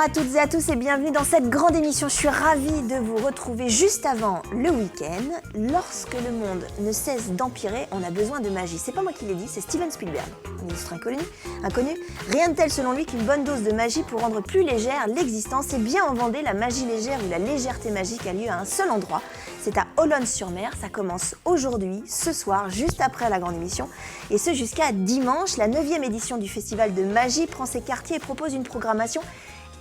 à toutes et à tous et bienvenue dans cette grande émission. Je suis ravie de vous retrouver juste avant le week-end. Lorsque le monde ne cesse d'empirer, on a besoin de magie. C'est pas moi qui l'ai dit, c'est Steven Spielberg, un illustre inconnu. Rien de tel selon lui qu'une bonne dose de magie pour rendre plus légère l'existence. Et bien en Vendée, la magie légère ou la légèreté magique a lieu à un seul endroit. C'est à Olonne-sur-Mer. Ça commence aujourd'hui, ce soir, juste après la grande émission. Et ce jusqu'à dimanche. La 9e édition du Festival de Magie prend ses quartiers et propose une programmation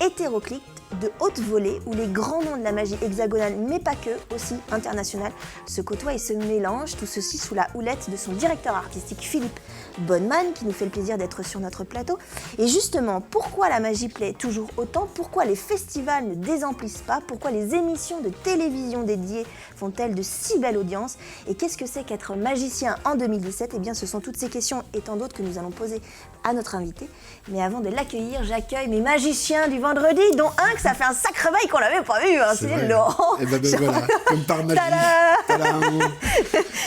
hétéroclite de haute volée où les grands noms de la magie hexagonale, mais pas que, aussi internationale, se côtoient et se mélangent, tout ceci sous la houlette de son directeur artistique Philippe Bonneman, qui nous fait le plaisir d'être sur notre plateau. Et justement, pourquoi la magie plaît toujours autant? Pourquoi les festivals ne désemplissent pas? Pourquoi les émissions de télévision dédiées font-elles de si belles audiences? Et qu'est-ce que c'est qu'être magicien en 2017? Eh bien, ce sont toutes ces questions et tant d'autres que nous allons poser à notre invité. Mais avant de l'accueillir, j'accueille mes magiciens du vendredi, dont un que ça fait un sacré bail qu'on l'avait pas vu, hein, c'est Laurent. Et ben voilà, comme par magie. Tadam.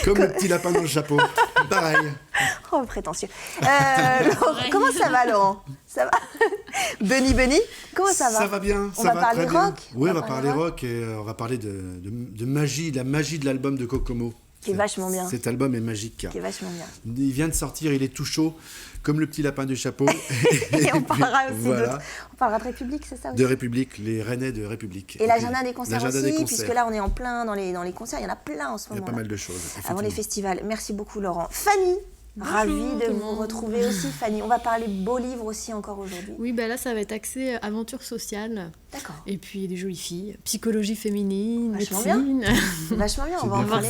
Comme le petit lapin dans le chapeau. Pareil. Oh, prétentieux. Laurent, comment ça va, Laurent? Ça va? Benny, comment ça va? Ça va bien, on ça va va parler très bien. rock. Oui, on va parler rock et on va parler de magie, de la magie de l'album de Kokomo. Qui est vachement bien. Cet album est magique. Qui est vachement bien. Il vient de sortir, il est tout chaud, comme le petit lapin du chapeau. Et on parlera aussi voilà. on parlera de République, c'est ça aussi? De République, les Rennais de République. Et l'agenda des concerts l'agenda aussi, des concerts. puisque là on est en plein dans les concerts, il y en a plein en ce moment. Il y a pas mal de choses. Avant les festivals. Merci beaucoup Laurent. Fanny, ravie de vous retrouver aussi. Fanny, on va parler beaux livres aussi encore aujourd'hui. Oui, bah là ça va être axé aventure sociale. D'accord. Et puis des jolies filles, psychologie féminine, Vachement médecine. Vachement bien, on va en parler.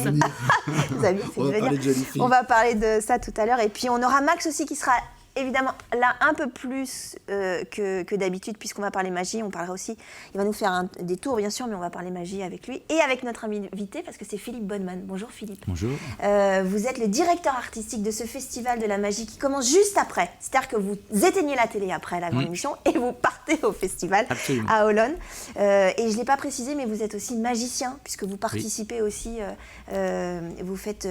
Vous avez bien fait On de va parler venir. de jolies filles. On va parler de ça tout à l'heure. Et puis on aura Max aussi qui sera évidemment là un peu plus que d'habitude, puisqu'on va parler magie. On parlera aussi, il va nous faire des tours bien sûr, mais on va parler magie avec lui et avec notre invité parce que c'est Philippe Bonneman. Bonjour Philippe. Bonjour. Vous êtes le directeur artistique de ce festival de la magie qui commence juste après. C'est-à-dire que vous éteignez la télé après la grande émission et vous partez au festival. Absolument. À Olonne. Et je ne l'ai pas précisé, mais vous êtes aussi magicien puisque vous participez aussi, vous faites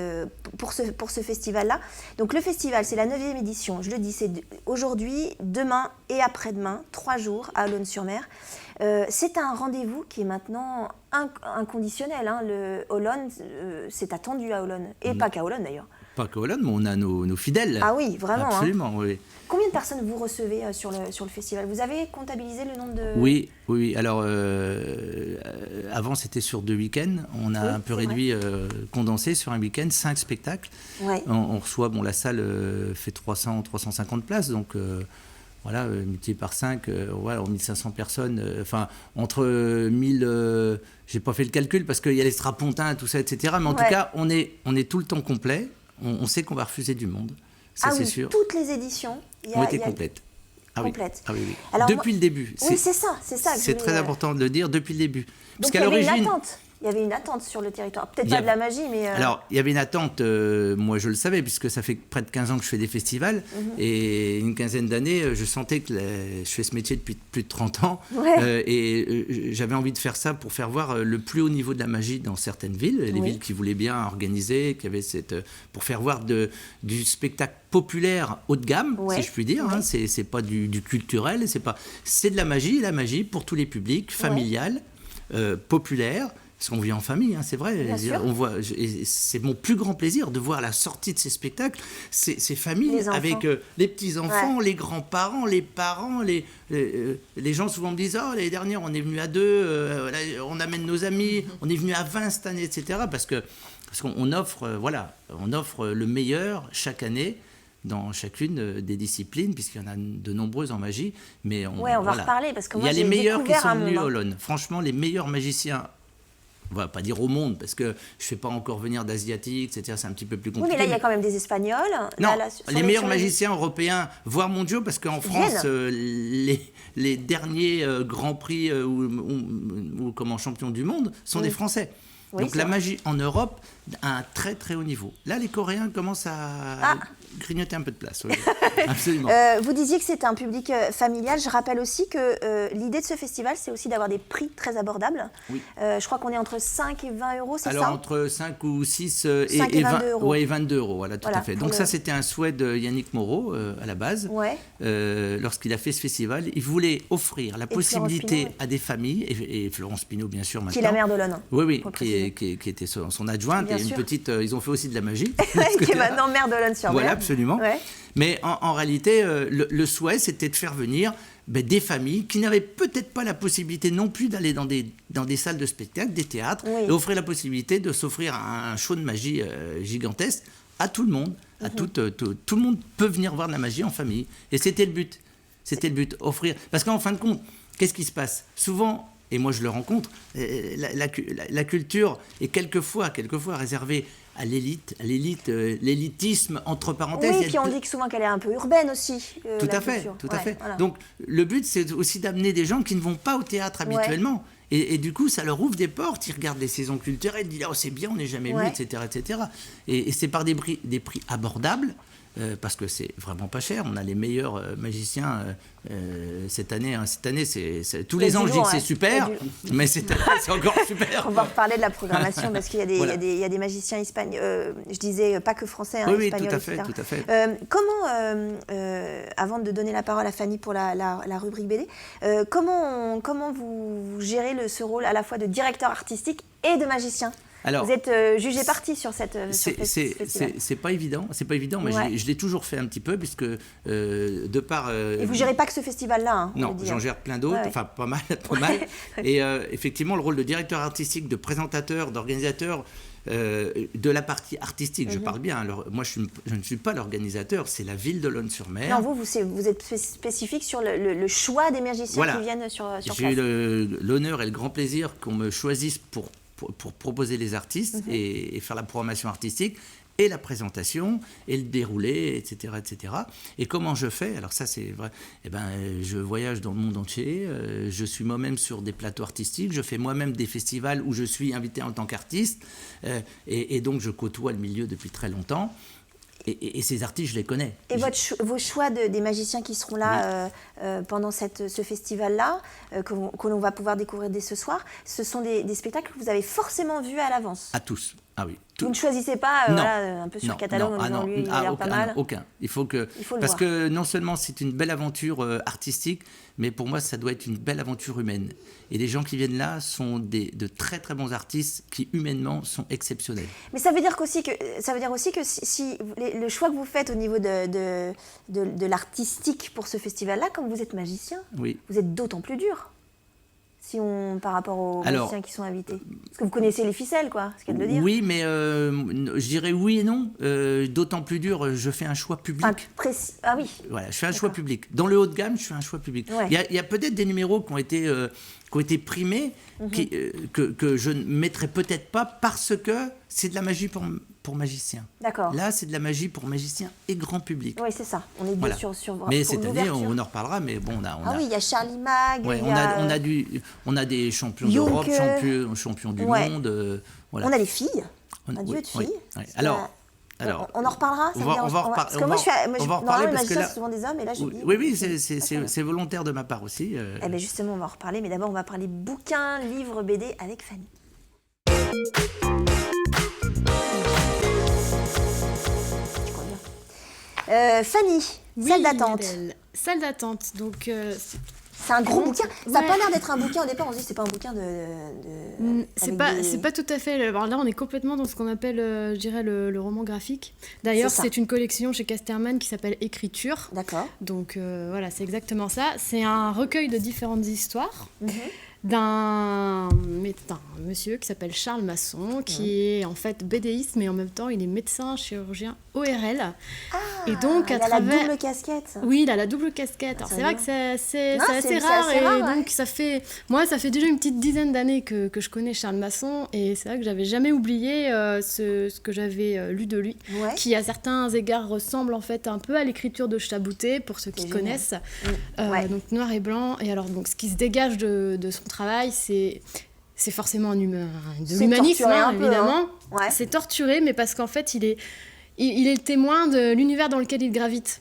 pour ce festival-là. Donc le festival, c'est la 9e édition, je le dis, c'est aujourd'hui, demain et après-demain, 3 jours à Olonne-sur-Mer. C'est un rendez-vous qui est maintenant inconditionnel. Hein. Le Olonne, c'est attendu à Olonne. Et pas qu'à Olonne d'ailleurs. Pas qu'à Olonne, mais on a nos fidèles. Ah oui, vraiment. Absolument, hein. oui. Combien de personnes vous recevez sur le festival? Vous avez comptabilisé le nombre de... Oui. Alors, avant, c'était sur 2 week-ends. On a un peu réduit, condensé sur un week-end, 5 spectacles. Ouais. On reçoit, la salle fait 350 places, donc... Voilà, multiplié par 5, voilà, 1500 personnes, entre 1000, j'ai pas fait le calcul parce qu'il y a les strapontins, tout ça, etc. Mais en tout cas, on est tout le temps complet, on sait qu'on va refuser du monde, ça c'est sûr. Toutes les éditions ont été complètes. Complètes. Ah oui. Alors, depuis le début. Oui, c'est ça. C'est très important de le dire, depuis le début. Donc parce qu'à l'origine... Il y avait une attente sur le territoire. Peut-être pas de la magie, mais... Alors, il y avait une attente, moi je le savais, puisque ça fait près de 15 ans que je fais des festivals, et une quinzaine d'années, je sentais que je fais ce métier depuis plus de 30 ans, et j'avais envie de faire ça pour faire voir le plus haut niveau de la magie dans certaines villes, les villes qui voulaient bien organiser, qui avaient pour faire voir du spectacle populaire haut de gamme, si je puis dire, hein, c'est pas du culturel, c'est de la magie pour tous les publics, familiale, populaire. Parce qu'on vit en famille, hein, c'est vrai. C'est mon plus grand plaisir de voir la sortie de ces spectacles, ces familles avec les petits-enfants, les grands-parents, les parents, les gens souvent me disent « Oh, l'année dernière, on est venu à 2, on amène nos amis, on est venu à 20 cette année, etc. » Parce qu'on offre, on offre le meilleur chaque année dans chacune des disciplines, puisqu'il y en a de nombreuses en magie. Mais on va reparler, parce que moi, il y a les meilleurs qui sont venus à Olonne. Franchement, les meilleurs magiciens, on va pas dire au monde, parce que je ne fais pas encore venir d'Asiatiques, etc. C'est un petit peu plus compliqué. Oui, mais là, il y a quand même des Espagnols. Non, les meilleurs magiciens européens, voire mondiaux, parce qu'en France, les derniers grands prix ou comme champions du monde sont des Français. Oui, Donc c'est la vrai. magie en Europe à un très très haut niveau. Là, les Coréens commencent à grignoter un peu de place. Oui. Absolument. Vous disiez que c'était un public familial. Je rappelle aussi que l'idée de ce festival, c'est aussi d'avoir des prix très abordables. Oui. Je crois qu'on est entre 5 et 20 euros, c'est Alors ça? entre 5 ou 6 5 et 22 euros. Ouais, 22 euros, voilà, tout Voilà, à fait. pour Donc le- ça, c'était un souhait de Yannick Moreau à la base. Ouais. Lorsqu'il a fait ce festival, il voulait offrir la Et Florence possibilité Pinault, oui. à des familles, et Florence Pinault, bien sûr, maintenant. Qui est la mère de l'ONU. Oui, oui, Faut le qui préciser. était son adjointe. Bien Et une sûr. petite, ils ont fait aussi de la magie. Qui est maintenant maire de l'ONU-sur-Mer. Voilà, absolument. Ouais. Mais en réalité, le souhait, c'était de faire venir des familles qui n'avaient peut-être pas la possibilité non plus d'aller dans des salles de spectacle, des théâtres, Oui. et offrir la possibilité de s'offrir un show de magie gigantesque à tout le monde. Tout le monde peut venir voir de la magie en famille. Et c'était le but. C'était le but, offrir. Parce qu'en fin de compte, qu'est-ce qui se passe? Souvent, et moi je le rencontre, la culture est quelquefois réservée à l'élite, l'élitisme entre parenthèses. Oui, Il y a puis on de- dit que souvent qu'elle est un peu urbaine aussi. Tout la à fait, culture. tout à Ouais, fait. voilà. Donc le but, c'est aussi d'amener des gens qui ne vont pas au théâtre habituellement. Et du coup, ça leur ouvre des portes. Ils regardent les saisons culturelles, ils disent « Oh, c'est bien, on n'est jamais venu, Ouais. etc. etc. » Et c'est par des prix abordables, parce que c'est vraiment pas cher. On a les meilleurs magiciens cette année. Hein. Cette année, tous Il y a les du ans, je dis lourd, que c'est ouais. super, Il y a mais cette année, c'est encore super. On va reparler de la programmation parce qu'il y a des, Voilà. il y a des magiciens espagnols, je disais pas que français, hein, Oui, oui, espagnols, tout à fait, etc. tout à fait. Avant de donner la parole à Fanny pour la rubrique BD, comment vous gérez ce rôle à la fois de directeur artistique et de magicien? Alors, vous êtes jugé parti sur ce festival. c'est pas évident, mais Ouais. je l'ai toujours fait un petit peu, puisque de par... Et vous gérez pas que ce festival-là, hein, on Non, veut dire. j'en gère plein d'autres, Ouais, ouais. enfin pas mal, pas mal. Et effectivement, le rôle de directeur artistique, de présentateur, d'organisateur, de la partie artistique, je parle bien. Alors, moi, je ne suis pas l'organisateur, c'est la ville de Lonne-sur-Mer. Non, vous êtes spécifique sur le choix des magiciens Voilà. qui viennent sur J'ai eu place. l'honneur et le grand plaisir qu'on me choisisse pour proposer les artistes et faire la programmation artistique et la présentation et le déroulé, etc., etc. Et comment je fais? Alors ça, c'est vrai. Eh ben, je voyage dans le monde entier. Je suis moi-même sur des plateaux artistiques. Je fais moi-même des festivals où je suis invité en tant qu'artiste. Et donc, je côtoie le milieu depuis très longtemps. Et ces artistes, je les connais. Et vos choix des magiciens qui seront là pendant ce festival-là, que l'on va pouvoir découvrir dès ce soir, ce sont des spectacles que vous avez forcément vus à l'avance. À tous. Ah oui. Vous ne choisissez pas Non. voilà, un peu sur Non, catalogue non, en disant lui, il a l'air pas mal. aucun. Il faut le parce voir. que non seulement c'est une belle aventure artistique, mais pour moi ça doit être une belle aventure humaine. Et les gens qui viennent là sont de très très bons artistes qui humainement sont exceptionnels. Mais ça veut dire aussi que si le choix que vous faites au niveau de l'artistique pour ce festival-là, comme vous êtes magicien, Oui. vous êtes d'autant plus dur. Par rapport aux Alors, magiciens qui sont invités. Parce que vous connaissez les ficelles, quoi, c'est ce qu'il y a de le dire. Oui, mais je dirais oui et non. D'autant plus dur, je fais un choix public. Enfin, ah oui. Voilà, je fais un choix public. Dans le haut de gamme, je fais un choix public. Ouais. Il y a peut-être des numéros qui ont été primés, que je ne mettrai peut-être pas parce que c'est de la magie pour magiciens. D'accord. Là, c'est de la magie pour magiciens et grand public. Oui, c'est ça. On est deux Voilà. sur Mais pour cette année, l'ouverture. on en reparlera, mais bon, Ah oui, il y a Charlie Mag, ouais, il y a... on a des champions Young, d'Europe, champions du ouais. monde. Voilà. On a les filles, un duo oui, de filles. oui, oui. Parce qu'il y Alors, a- Alors, on en reparlera, ça on va- vous dérange on va pas? repar- Parce que on moi, va- je suis, on va en reparler normalement, les parce que magiciens, là- c'est souvent des hommes, et là, je dis... oui, c'est volontaire de ma part aussi. Eh bien, justement, on va en reparler, mais d'abord, on va parler bouquins, livres, BD avec Fanny. Je crois bien. Fanny, salle d'attente. Adèle. Salle d'attente, donc C'est un gros bouquin. Ça n'a Ouais. pas l'air d'être un bouquin au départ. On se dit c'est pas un bouquin c'est avec pas tout à fait. Alors là, on est complètement dans ce qu'on appelle, je dirais, le roman graphique. D'ailleurs, C'est ça. c'est une collection chez Casterman qui s'appelle Écriture. D'accord. Donc voilà, c'est exactement ça. C'est un recueil de différentes histoires Mhm. d'un monsieur qui s'appelle Charles Masson, qui est en fait BDiste, mais en même temps, il est médecin chirurgien ORL. Et donc, il à a travers... la double casquette. Oui, il a la double casquette. Alors, c'est c'est vrai bien. que c'est Non, assez c'est rare. assez Et rare, ouais. donc, ça fait déjà une petite dizaine d'années que je connais Charles Masson. Et c'est vrai que j'avais jamais oublié ce que j'avais lu de lui, Ouais. qui à certains égards ressemble en fait un peu à l'écriture de Chaboutet, pour ceux qui génial. connaissent. Ouais. Donc noir et blanc. Et alors, donc, ce qui se dégage de son travail, c'est c'est forcément de C'est l'humanisme, torturé un peu, évidemment. hein. Ouais. C'est torturé, mais parce qu'en fait, il est le témoin de l'univers dans lequel il gravite.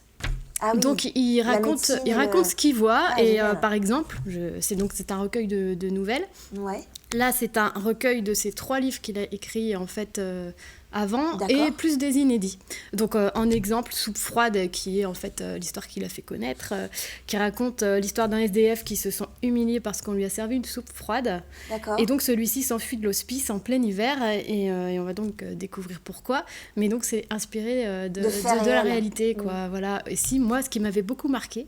Ah oui. Donc il raconte médecine, ce qu'il voit. Ah, et génial. par exemple, c'est un recueil de nouvelles. Ouais. Là, c'est un recueil de ces 3 livres qu'il a écrits en fait avant, D'accord. et plus des inédits. Donc en exemple, Soupe froide, qui est en fait l'histoire qu'il a fait connaître, qui raconte l'histoire d'un SDF qui se sent humilié parce qu'on lui a servi une soupe froide. D'accord. Et donc celui-ci s'enfuit de l'hospice en plein hiver, et on va donc découvrir pourquoi. Mais donc c'est inspiré de faits la réels. réalité, quoi. Voilà. Et moi, ce qui m'avait beaucoup marqué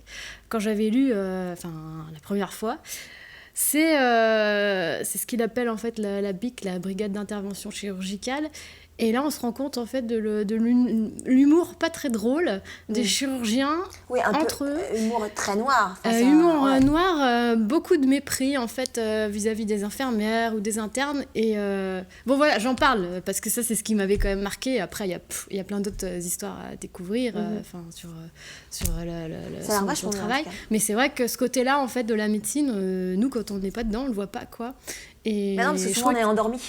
quand j'avais lu, la première fois, c'est ce qu'il appelle en fait la BIC, la Brigade d'intervention chirurgicale. Et là, on se rend compte en fait de l'humour pas très drôle des chirurgiens Oui, un entre peu eux. humour très noir. Enfin, Humour ouais. noir, beaucoup de mépris en fait vis-à-vis des infirmières ou des internes. Et bon voilà, j'en parle parce que ça c'est ce qui m'avait quand même marqué. Après il y a plein d'autres histoires à découvrir, sur Ça a l'air son vachement bien, en travail. tout cas. Mais c'est vrai que ce côté-là en fait de la médecine, nous quand on n'est pas dedans, on le voit pas, quoi. Et Mais non, parce que je souvent on crois est endormi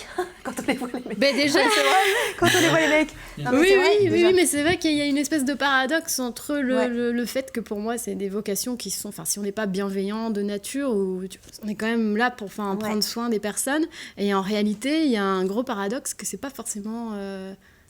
quand on les voit les mecs. ben déjà, C'est vrai, quand on les voit les mecs. Non, mais oui, c'est vrai, oui, déjà. oui, mais c'est vrai qu'il y a une espèce de paradoxe entre Ouais. le fait que pour moi, c'est des vocations qui sont, enfin, si on n'est pas bienveillant de nature, on est quand même là pour prendre soin des personnes, et en réalité, il y a un gros paradoxe que c'est pas forcément,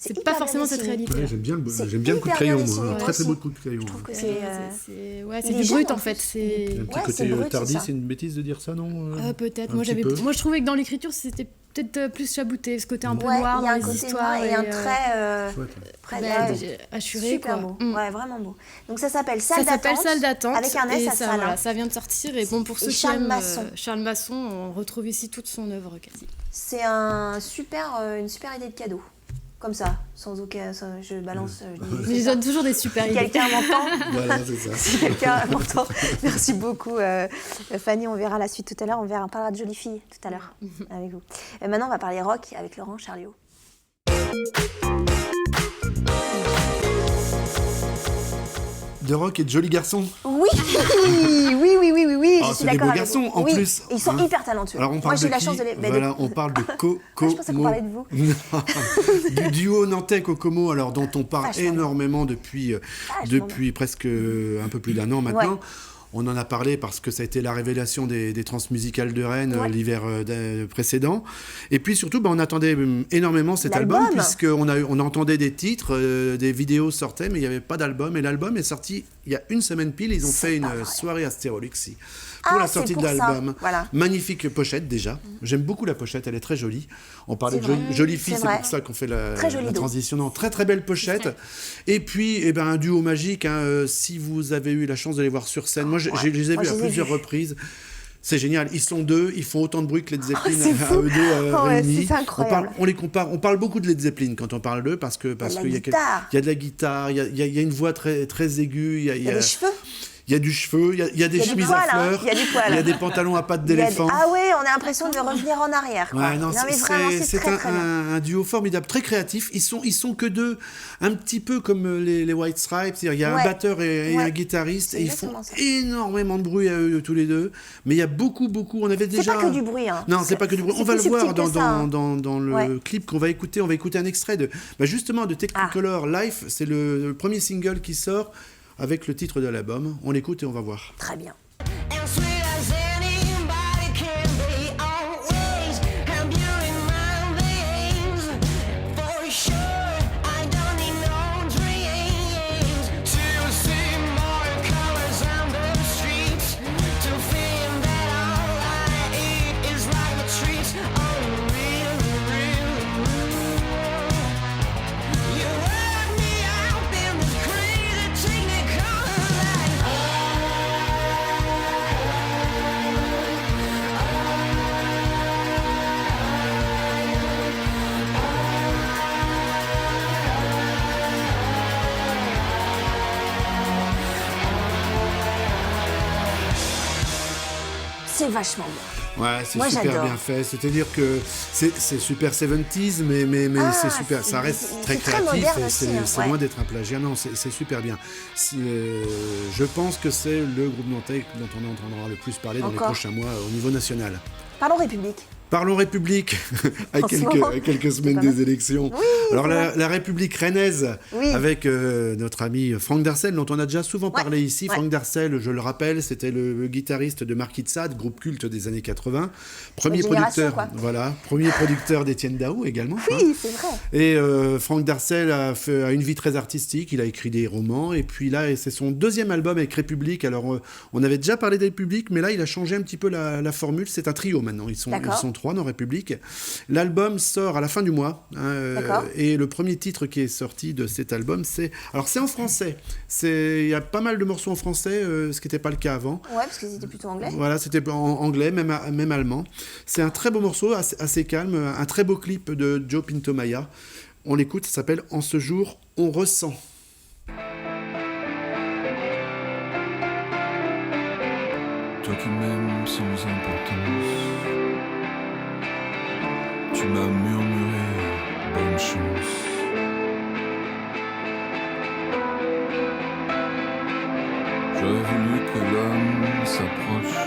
C'est c'est pas hyper forcément bien cette dessiné. réalité. Ouais, j'aime bien C'est j'aime bien le coup de hyper bien crayon, dessiné, moi. Un moi très très aussi. beau coup de crayon. Je trouve que Ouais. C'est Il du est brut jeune, en en fait. plus. C'est Un petit Ouais, c'est côté brut, c'est Tardy, ça. c'est une bêtise de dire ça, non peut-être. Un Moi, petit peu. moi, je trouvais que dans l'écriture, c'était peut-être plus chabouté, ce côté un peu Ouais, noir il y a dans un les côté histoires. noir et un trait Chouette. très assuré, super quoi. beau. Ouais, vraiment beau. Donc ça s'appelle Salle Ça s'appelle d'attente. Salle d'attente. Avec un S et à ça, salle. voilà, hein. ça vient de sortir. Et bon, pour ceux qui Charles aiment Masson. Charles Masson, on retrouve ici toute son œuvre quasi. C'est une super idée de cadeau. Comme ça, sans aucun. Je balance. Je dis, Mais c'est ils ça. donnent toujours des super Si idées. quelqu'un m'entend, Voilà, c'est ça. si quelqu'un m'entend. Merci beaucoup, Fanny. On verra la suite tout à l'heure. On parlera de Jolie Fille tout à l'heure avec vous. Et maintenant, on va parler rock avec Laurent Charliot. De rock et de jolis garçons. Oui, oui. Ah, Je suis c'est des d'accord beaux avec garçons, vous. en Oui, plus, ils sont hein. hyper talentueux. Alors on Moi, parle j'ai eu de la qui chance de les. Voilà, on parle de Kokomo. je pensais qu'on parlait de vous. Du duo nantais Kokomo, alors dont on parle Vachement énormément depuis presque un peu plus d'1 an maintenant. Ouais. On en a parlé parce que ça a été la révélation des transmusicales de Rennes Ouais. l'hiver précédent. Et puis surtout, on attendait énormément cet album, L'album. puisqu'on entendait des titres, des vidéos sortaient, mais il n'y avait pas d'album. Et l'album est sorti il y a une semaine pile. Ils ont fait une soirée Astérolux pour Ah, la c'est sortie de pour ça. l'album. Voilà. Magnifique pochette déjà. J'aime beaucoup la pochette, elle est très jolie. On parlait C'est de vrai. jolie fille, C'est c'est vrai. pour ça qu'on fait la Très joli dos. transition. Non, très très belle pochette. Et puis, un duo magique. Si vous avez eu la chance de les voir sur scène, moi je les ai Moi, vus je à les ai plusieurs vus. reprises. C'est génial. Ils sont deux, ils font autant de bruit que Led Zeppelin c'est à fou. eux deux Oh ouais, réunis. c'est incroyable. On les compare. On parle beaucoup de Led Zeppelin quand on parle d'eux parce de la qu'il y a guitare. il y a de la guitare, il y a une voix très très aiguë, Il y a des cheveux. il y a du cheveu, il y a des Il y a du chemises poil, à hein. fleurs, Il y a du poil. il y a des pantalons à pattes Il y a des- d'éléphant. Ah ouais, on a l'impression de revenir en arrière. Quoi. Ouais, non, mais vraiment, c'est très très bien. un duo formidable, très créatif. Ils sont que deux, un petit peu comme les White Stripes. Il y a Ouais. un batteur et Ouais. un guitariste, C'est et ils font exactement ça. énormément de bruit à eux tous les deux. Mais il y a beaucoup. On avait C'est déjà. pas que du bruit. Hein. Non, c'est pas que du bruit. c'est On va plus le voir subtil que ça, hein. dans le Ouais. clip qu'on va écouter. On va écouter un extrait justement de Technicolor Life. C'est le premier single qui sort avec le titre de l'album. On l'écoute et on va voir. Très bien. And sweet as anybody can be, always have you in my veins. For sure, I don't need no dreams to see more colors on the streets, to feel that all I eat is like a treat. Oh, real. You work me out in this crazy technicolor life. C'est vachement bien. Ouais, c'est Moi, super j'adore. bien fait. C'est-à-dire que c'est super 70s, mais Ah, c'est super. Ça reste c'est très très créatif moderne et aussi, c'est hein, ouais. loin d'être un plagiat. Non, c'est super bien. Je pense que c'est le groupe nantais dont on entendra le plus parler dans les Encore. prochains mois au niveau national. Parlons République. Parlons République, à En ce moment, quelques semaines pas mal. des élections. Oui, Alors c'est la République rennaise, Oui. avec notre ami Franck Darcel, dont on a déjà souvent parlé ici. ouais. Franck Darcel, je le rappelle, c'était le guitariste de Marquis de Sade, groupe culte des années 80. Premier Notre génération, producteur, quoi. voilà, premier producteur d'Étienne Daou également. hein. Oui, c'est vrai. Et Franck Darcel a une vie très artistique, il a écrit des romans, et puis là, c'est son deuxième album avec République. Alors, on avait déjà parlé de République, mais là, il a changé un petit peu la formule. C'est un trio maintenant, ils sont D'accord. 3 dans République. L'album sort à la fin du mois, hein, D'accord. et le premier titre qui est sorti de cet album, c'est en français. Il y a pas mal de morceaux en français, ce qui n'était pas le cas avant. Ouais, parce qu'ils étaient plutôt anglais. Voilà, c'était en anglais, même allemand. C'est un très beau morceau, assez calme, un très beau clip de Joe Pinto-Maya. On l'écoute, ça s'appelle « En ce jour, on ressent ». Toi qui m'aimes sans importance, tu m'as murmuré bonne chance. J'aurais voulu que l'homme s'approche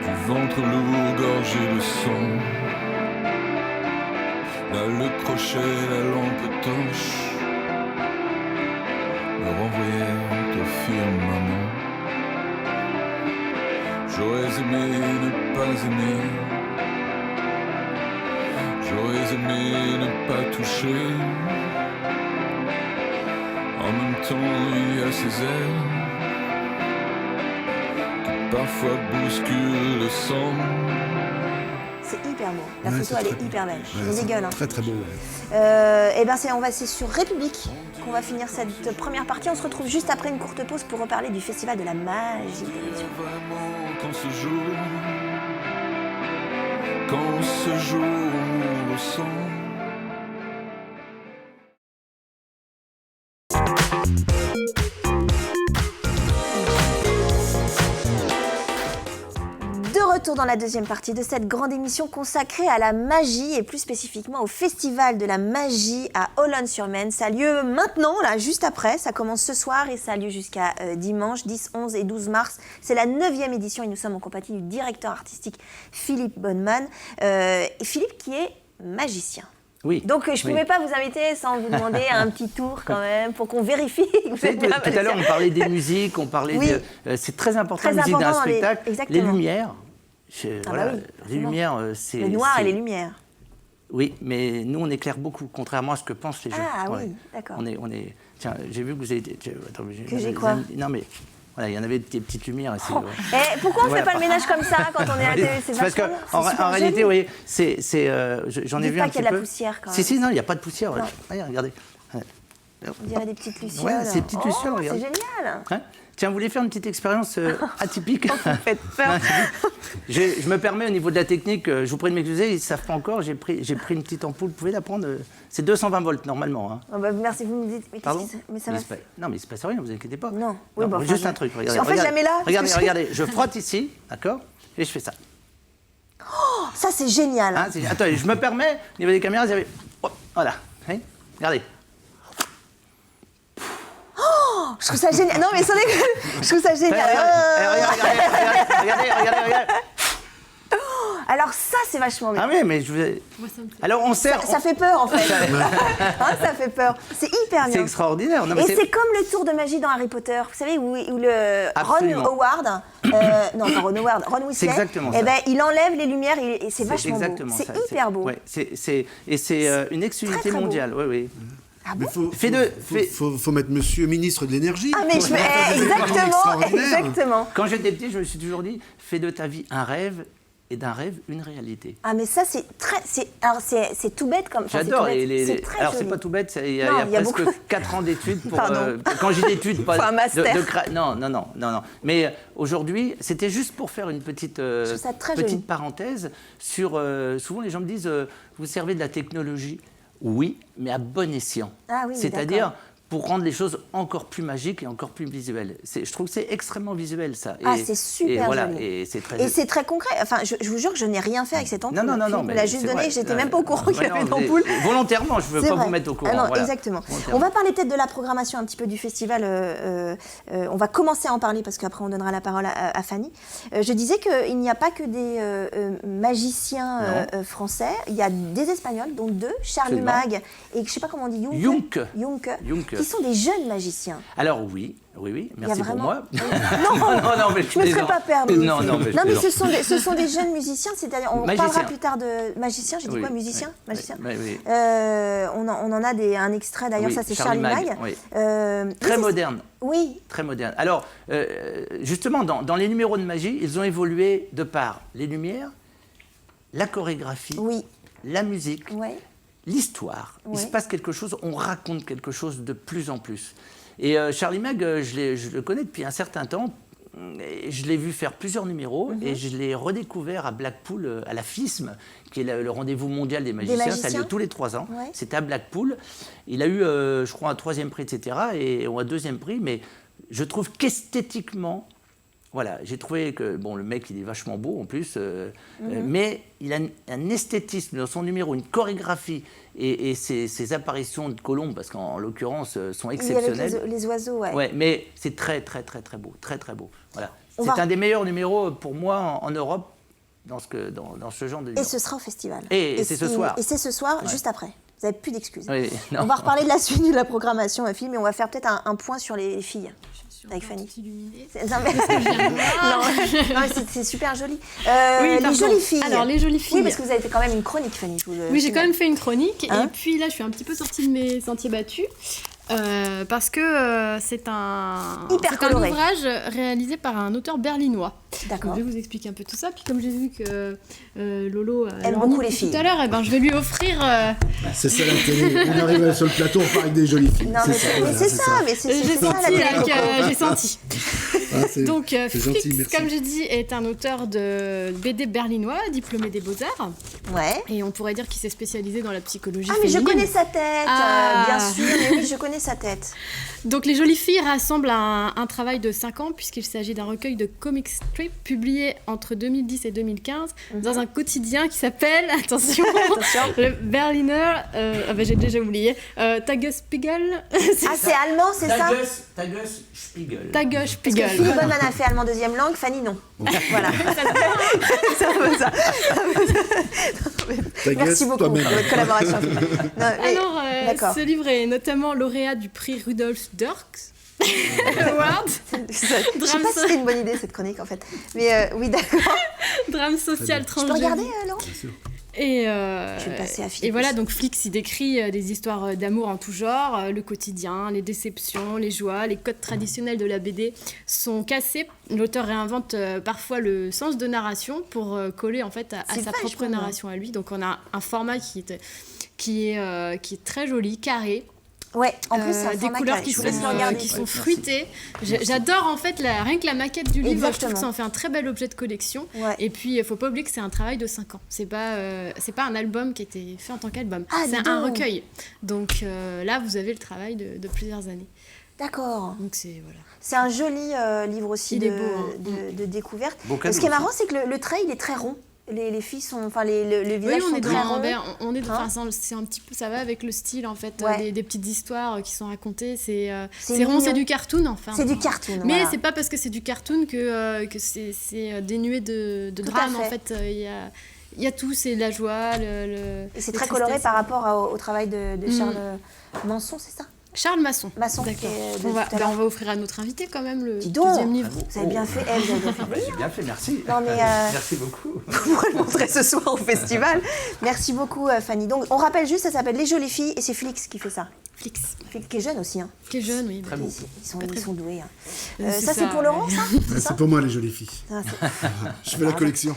du ventre lourd gorgé de sang. Là le crochet, la lampe torche me renvoyait ta firmament. J'aurais aimé ne pas aimer, j'aurais aimé ne pas toucher. En même temps, il y a ces airs qui parfois bousculent le sang. C'est hyper beau. La Ouais, photo, c'est elle très est beau. hyper belle. Ouais, Je c'est dégueule. Hein. Très très beau. Ouais. Et ben c'est sur République qu'on va finir cette première partie. On se retrouve juste après une courte pause pour reparler du festival de la magie de l'émission. Vraiment quand ce jour on ressent. De retour dans la deuxième partie de cette grande émission consacrée à la magie et plus spécifiquement au festival de la magie à Olonne-sur-Maine. Ça a lieu maintenant, là, juste après. Ça commence ce soir et ça a lieu jusqu'à dimanche 10, 11 et 12 mars. C'est la 9e édition et nous sommes en compagnie du directeur artistique Philippe Bonneman. Philippe qui est magicien. Oui. Donc je ne Oui. pouvais pas vous inviter sans vous demander un petit tour quand même pour qu'on vérifie que vous Vous savez, êtes bien tout à l'heure, magicien. on parlait des musiques, on parlait Oui. de... c'est très important, Très la musique d'un important, les- spectacle. Les exactement. lumières, voilà, oui, les absolument. lumières, c'est... Le noir et c'est- les lumières. Oui, mais nous, on éclaire beaucoup, contrairement à ce que pensent les gens. Ah oui, d'accord. On est... Tiens, j'ai vu que vous avez... Attends, Que j'ai quoi Non, mais... Voilà, il y en avait des petites lumières ici. Oh. ouais. Eh, pourquoi on ne Ouais, fait pas le ménage comme ça quand on est à la télé? C'est parce que, vachement bien, c'est super en réalité, joli. oui, j'en ai Dites vu pas un qu'il y petit a de peu. la poussière, quand Si, même. si, non, il n'y a pas de poussière. Ouais. Non. Regardez. On dirait des petites lucioles. Ouais, c'est des petites lucioles, Oh, regarde. c'est génial. Hein Tiens, vous voulez faire une petite expérience atypique Vous me faites peur. Je me permets, au niveau de la technique, je vous prie de m'excuser, ils ne savent pas encore, j'ai pris une petite ampoule, vous pouvez la prendre c'est 220 volts normalement. Hein. Oh, bah, merci, vous me dites. Mais qu'est-ce Pardon qui se- mais ça va. Non, mais il ne se passe rien, vous inquiétez pas. Non. Oui, Non, bah, enfin, juste je- un truc, regardez. En fait, regardez. jamais là, parce Regardez, que je- regardez, je frotte ici, d'accord, et je fais ça. Ça, c'est génial. Hein, attendez, je me permets, au niveau des caméras, vous avez... Oh, voilà, hein, regardez. Je trouve ça génial. Non, mais sans déconner, je trouve ça génial. Regardez. Alors, ça, c'est vachement bien. Ah oui, mais je vous ai... Moi, ça me fait- Alors, on sert... Ça fait peur, en fait. Hein, ça fait peur. C'est hyper C'est bien. extraordinaire. Non, mais Et c'est comme le tour de magie dans Harry Potter, vous savez, où le Absolument. Ron Howard, non pas Ron Howard, Ron Weasley, C'est exactement eh ça. ben, il enlève les lumières et c'est vachement beau. exactement C'est ça, hyper beau. Ouais, c'est une exclusivité très, très beau. mondiale. Oui, oui. Ah Mais bon faut mettre monsieur ministre de l'énergie. Ah mais je Ouais, mets exactement, extraordinaire. exactement. Quand j'étais petit, je me suis toujours dit, fais de ta vie un rêve et d'un rêve une réalité. Ah mais ça c'est très, alors c'est tout bête comme. enfin, c'est J'adore. tout bête. Et C'est très alors, c'est joli. pas tout bête, il y Non, a il y a presque beaucoup- 4 ans d'études pour. Pardon. Quand j'ai d'études, pas Faut un master. non. Mais aujourd'hui, c'était juste pour faire une petite, trouve ça très joli. parenthèse sur. Souvent, les gens me disent vous servez de la technologie. Oui, mais à bon escient. Ah oui, c'est-à-dire d'accord. pour rendre les choses encore plus magiques et encore plus visuelles. Je trouve que c'est extrêmement visuel, ça. Ah, c'est super joli. Et c'est très... Et c'est très concret. Enfin, je vous jure que je n'ai rien fait avec cette ampoule. Non. Philippe me l'a juste c'est donné, vrai. j'étais même pas au courant qu'il y avait une non, ampoule. Volontairement, je ne veux C'est pas vrai. vous mettre au courant. Ah non, voilà. exactement. Volontairement. On va parler peut-être de la programmation un petit peu du festival. On va commencer à en parler parce qu'après on donnera la parole à Fanny. Je disais qu'il n'y a pas que des magiciens français. Il y a des Espagnols, dont deux, Charlie Absolument. Mag et je ne sais pas comment on dit, Junque, qui sont des jeunes magiciens. Alors oui, merci pour vraiment- moi. Non, mais je ne me serais pas permis. Non, mais je plaisante. ce sont des jeunes musiciens, c'est-à-dire, on Magiciens. parlera plus tard de magiciens, j'ai dit Oui, quoi, musicien oui, magicien oui. On en a un extrait, d'ailleurs, Oui, ça c'est Charlie Mag. oui. Oui, Très moderne. Oui, Très moderne. Alors, justement, dans les numéros de magie, ils ont évolué de par les lumières, la chorégraphie, oui, la musique, ouais. l'histoire. Il Ouais. se passe quelque chose, on raconte quelque chose de plus en plus. Et Charlie Mag, je le connais depuis un certain temps. Et je l'ai vu faire plusieurs numéros et je l'ai redécouvert à Blackpool, à la FISM, qui est le rendez-vous mondial des magiciens. Ça a magiciens. lieu tous les 3 ans. Ouais. C'était à Blackpool. Il a eu, je crois, un 3e prix, etc. ou un 2e prix. Mais je trouve qu'esthétiquement, voilà, j'ai trouvé que bon, le mec, il est vachement beau en plus, mais il a un esthétisme dans son numéro, une chorégraphie et ses apparitions de colombes, parce qu'en l'occurrence, sont Il y avait exceptionnelles. les oiseaux, ouais. Ouais, mais c'est très beau, très beau. Voilà. On C'est va- un des meilleurs numéros pour moi en Europe dans ce genre de Et numéro. ce sera au festival. Et c'est ce soir. Et c'est ce soir, juste après. Vous n'avez plus d'excuses. Oui, non. On va reparler de la suite de la programmation, Philippe, mais on va faire peut-être un point sur les filles. Avec Fanny. Non, mais- Non, mais c'est super joli. Les pardon. jolies filles. Alors, les jolies filles. Oui, parce que vous avez fait quand même une chronique, Fanny. Oui, j'ai quand même fait une chronique. Hein Et puis là, je suis un petit peu sortie de mes sentiers battus. Parce que c'est un coloré. ouvrage réalisé par un auteur berlinois. D'accord. Donc, je vais vous expliquer un peu tout ça. Puis comme j'ai vu que Lolo Aime lorgné beaucoup les depuis filles. tout à l'heure, eh ben, je vais lui offrir. C'est ça la télé. On arrive sur le plateau, on part avec des jolies filles. Non, mais c'est ça, mais c'est J'ai ça la senti, télé. là, Coco. j'ai senti. Donc, c'est gentil, Flix, merci. comme j'ai dit, est un auteur de BD berlinois, diplômé des Beaux-Arts. Ouais. Et on pourrait dire qu'il s'est spécialisé dans la psychologie Ah, mais je féminine. connais sa tête, Ah. bien sûr, mais oui, je connais sa tête. Donc Les Jolies Filles rassemble un travail de 5 ans puisqu'il s'agit d'un recueil de comic strips publié entre 2010 et 2015 dans un quotidien qui s'appelle, attention, le Berliner, j'ai déjà oublié, Tagesspiegel. Ah, c'est allemand, c'est ça Tagesspiegel. Parce que Tagesspiegel. Philippe Bonneman a fait allemand deuxième langue, Fanny non. Voilà. C'est un peu ça. Ta Merci gueule, beaucoup toi-même. pour votre collaboration. Non, mais- Alors, d'accord. ce livre est notamment lauréat du prix Rudolf Dirks Award, Je sais pas si c'était une bonne idée cette chronique en fait. Mais oui, d'accord. drame social Je peux transgénique. regarder, Laurent Et, Je vais le passer à Philippe. et voilà, donc Flix, il décrit des histoires d'amour en tout genre, le quotidien, les déceptions, les joies, les codes traditionnels de la BD sont cassés. L'auteur réinvente parfois le sens de narration pour coller en fait à C'est sa vachement propre bien. narration à lui. Donc on a un format qui est très joli, carré. Ouais, en plus, c'est un Des format couleurs carré. qui Je sont, vous laisse le regarder. qui sont fruitées. J'adore en fait rien que la maquette du livre. Je trouve Exactement. que ça en fait un très bel objet de collection. Ouais. Et puis il faut pas oublier que c'est un travail de 5 ans. C'est pas un album qui a été fait en tant qu'album. Ah, dis C'est un donc. recueil. Donc là vous avez le travail de plusieurs années. D'accord. Donc c'est voilà. C'est un joli livre aussi Il de, est beau, hein. de découverte. Beau cadeau Ce qui est aussi. marrant, c'est que le trait, il est très rond. Les filles sont, enfin le Oui, visage on sont est très dans, ronds. on est, Hein enfin, c'est un petit peu, ça va avec le style en fait, Ouais. des petites histoires qui sont racontées. C'est C'est rond, mignon. c'est du cartoon enfin. C'est du cartoon. Mais voilà. c'est pas parce que c'est du cartoon que c'est dénué de Tout à drame en fait. fait. Il y a tout, c'est la joie, Et c'est la très coloré tristesse. par rapport au travail de Charles Manson, c'est ça Charles Masson. Masson, qui D'accord. est de On va, tout à l'heure. on va offrir à notre invité quand même le Dis donc. deuxième livre. Vous avez bien fait, elle, vous avez bien fait. Bah, j'ai bien fait, merci. Non, mais, Merci beaucoup. Vous pourrez le montrer ce soir au festival. Merci beaucoup, Fanny. Donc, on rappelle juste, ça s'appelle Les Jolies Filles et c'est Flix qui fait ça. Flix, Flix qui est jeune aussi. Hein. qui est jeune, oui. Très beau. Ils sont doués. Hein. C'est Ça, c'est ça, pour Laurent, ouais. ça Ouais, c'est pour moi, les jolies filles. Ça, c'est- Je fais la collection.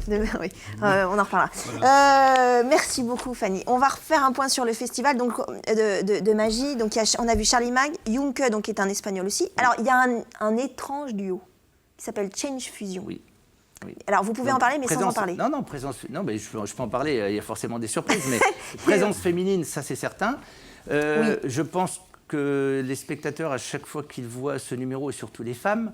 Oui, on en reparlera. Merci beaucoup, Fanny. On va refaire un point sur le festival donc, de magie. Donc, on a vu Charlie Mag, Junke, donc, qui est un espagnol aussi. Alors, il y a un étrange duo qui s'appelle Change Fusion. Oui. Oui. Alors, vous pouvez en parler, mais sans en parler. Non, mais je peux en parler, il y a forcément des surprises, mais présence féminine, ça c'est certain. Je pense que les spectateurs, à chaque fois qu'ils voient ce numéro, et surtout les femmes,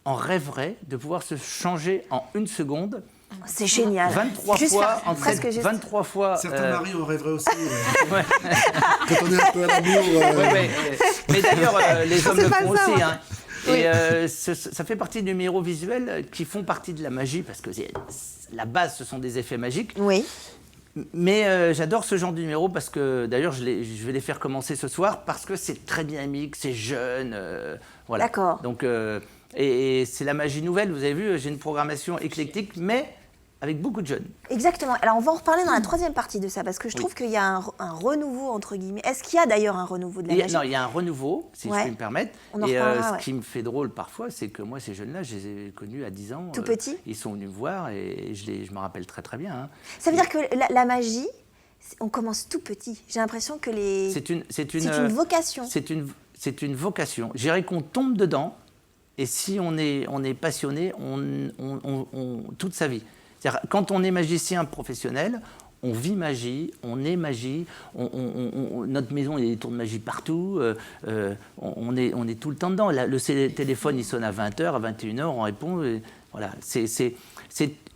en rêveraient de pouvoir se changer en 1 seconde. C'est génial. 23 fois, en fait, 23 fois. Certains maris en rêveraient aussi. Quand on est un peu à l'amour. Mais d'ailleurs, les hommes le pas font ça, aussi. ouais. Hein. Et ça fait partie des numéros visuels qui font partie de la magie, parce que la base, ce sont des effets magiques. Oui. Mais j'adore ce genre de numéro parce que, d'ailleurs, je vais les faire commencer ce soir parce que c'est très dynamique, c'est jeune. Voilà. D'accord. Donc, et c'est la magie nouvelle, vous avez vu, j'ai une programmation éclectique, mais avec beaucoup de jeunes. Exactement. Alors, on va en reparler dans la 3e partie de ça, parce que je trouve qu'il y a un renouveau, entre guillemets. Est-ce qu'il y a d'ailleurs un renouveau de la magie? Non, il y a un renouveau, si je puis me permettre. On en et reparlera, ce qui me fait drôle parfois, c'est que moi, ces jeunes-là, je les ai connus à 10 ans. Tout petits. Ils sont venus me voir et je me rappelle très très bien. Hein. Ça veut dire que la magie, on commence tout petit. J'ai l'impression que c'est une vocation. C'est une vocation. Je dirais qu'on tombe dedans, et si on est passionné, toute sa vie. C'est-à-dire, quand on est magicien professionnel, on vit magie, on est magie, notre maison, il y a des tours de magie partout, on est tout le temps dedans. Le téléphone, il sonne à 20h, à 21h, on répond. Voilà.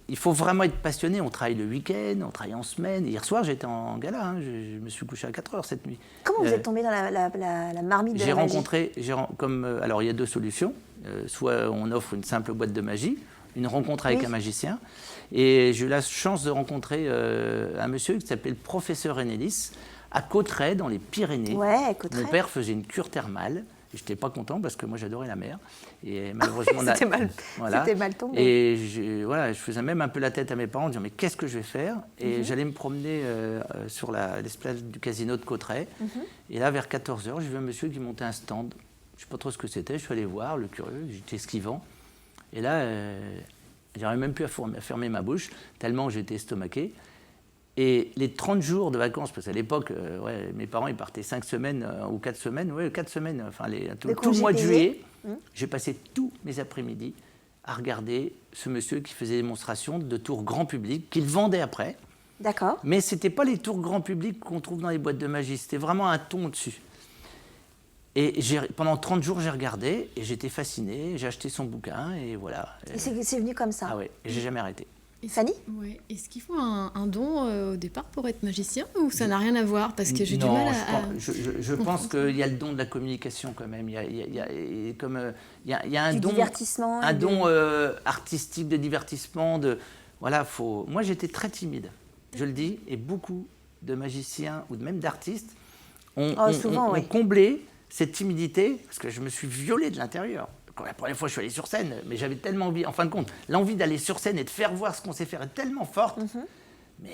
Il faut vraiment être passionné. On travaille le week-end, on travaille en semaine. Hier soir, j'étais en gala, hein, je me suis couché à 4h cette nuit. Comment vous êtes tombé dans la marmite de la magie? Alors, il y a 2 solutions. Soit on offre une simple boîte de magie, une rencontre avec un magicien. Et j'ai eu la chance de rencontrer un monsieur qui s'appelle le professeur Ennelis, à Cauterets, dans les Pyrénées. Ouais, Cauterets. Mon père faisait une cure thermale. Je n'étais pas content parce que moi j'adorais la mer. Et malheureusement, C'était mal tombé. Et je faisais même un peu la tête à mes parents en disant mais qu'est-ce que je vais faire? Et j'allais me promener sur l'esplanade du casino de Cauterets. Et là, vers 14h, j'ai vu un monsieur qui montait un stand. Je ne sais pas trop ce que c'était. Je suis allé voir, le curieux, j'étais esquivant. Et là, j'arrivais même plus à fermer ma bouche, tellement j'étais estomaqué. Et les 30 jours de vacances, parce qu'à l'époque, mes parents ils partaient 5 semaines ou 4 semaines, 4 semaines, enfin tout le mois de juillet, j'ai passé tous mes après-midi à regarder ce monsieur qui faisait des démonstrations de tours grand public, qu'il vendait après. D'accord. Mais ce n'était pas les tours grand public qu'on trouve dans les boîtes de magie, c'était vraiment un ton au-dessus. Et pendant 30 jours, j'ai regardé et j'étais fasciné, j'ai acheté son bouquin et voilà. Et c'est venu comme ça. Ah ouais, et j'ai jamais arrêté. Fanny? Ouais. Est-ce qu'il faut un don au départ pour être magicien ou ça n'a rien à voir? Parce que j'ai du mal à... Je pense qu'il y a le don de la communication quand même. Il y a un don, divertissement, un don artistique, de divertissement. Moi, j'étais très timide, je le dis, et beaucoup de magiciens ou même d'artistes ont comblé cette timidité parce que je me suis violé de l'intérieur. Quand la première fois je suis allé sur scène, mais j'avais tellement envie, en fin de compte, l'envie d'aller sur scène et de faire voir ce qu'on sait faire est tellement forte, mais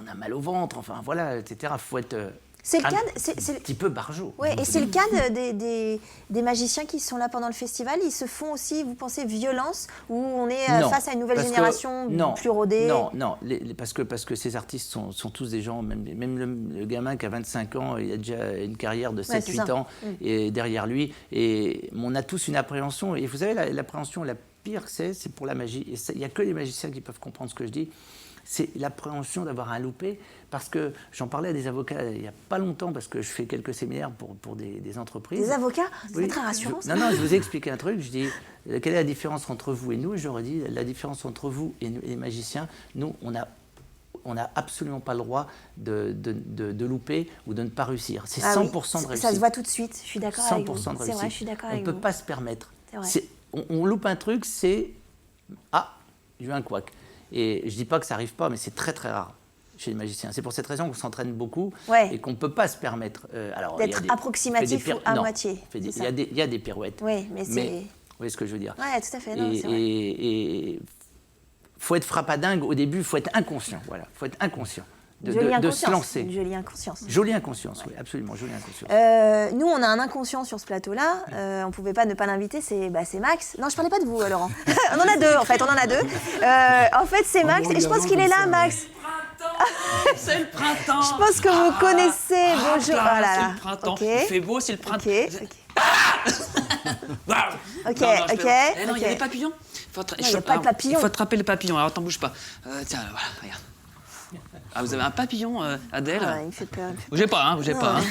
on a mal au ventre, enfin voilà, etc. Il faut être C'est le cas, un petit peu barjot. Ouais, et c'est le cas des magiciens qui sont là pendant le festival. Ils se font aussi, vous pensez, violence, où on est face à une nouvelle génération plus rodée? Non, parce que ces artistes sont tous des gens, même le gamin qui a 25 ans, il a déjà une carrière de 7-8 ans et derrière lui. Et on a tous une appréhension. Et vous savez, l'appréhension la pire, c'est pour la magie. Et il n'y a que les magiciens qui peuvent comprendre ce que je dis. C'est l'appréhension d'avoir un loupé, parce que j'en parlais à des avocats il n'y a pas longtemps, parce que je fais quelques séminaires pour des entreprises. Des avocats? C'est très rassurant. Non, je vous ai expliqué un truc, je dis, quelle est la différence entre vous et nous? Et j'aurais dit, la différence entre vous et les magiciens, nous, on n'a absolument pas le droit de louper ou de ne pas réussir. C'est 100% de réussite. Ça se voit tout de suite, je suis d'accord avec vous. 100% de réussite. C'est vrai, je suis d'accord avec vous. On ne peut pas se permettre. C'est vrai. On loupe un truc, c'est... Ah, j'ai eu un couac. Et je ne dis pas que ça n'arrive pas, mais c'est très très rare chez les magiciens. C'est pour cette raison qu'on s'entraîne beaucoup et qu'on ne peut pas se permettre... d'être approximatif ou à moitié. Il y a des pirouettes. Oui, mais c'est... Vous voyez ce que je veux dire? Oui, tout à fait. Et faut être frappadingue au début, il faut être inconscient. Voilà, il faut être inconscient. De se lancer. Une jolie inconscience. Jolie inconscience, oui, absolument, jolie inconscience. Nous, on a un inconscient sur ce plateau-là. On ne pouvait pas ne pas l'inviter, c'est Max. Non, je ne parlais pas de vous, Laurent. On en a deux, en fait, en fait, c'est Max, et je pense qu'il est là, Max. C'est le printemps. Je pense que vous connaissez. Bonjour. Ah, c'est le printemps. Il fait beau, c'est le printemps. Ok. Non, il y a des papillons. il y a pas de papillon. Il faut attraper le papillon. Alors, t'en bouge pas. Tiens, voilà, regarde. Ah, vous avez un papillon, Adèle? Ah, il me fait peur. Bougez pas, hein, bougez pas. Hein.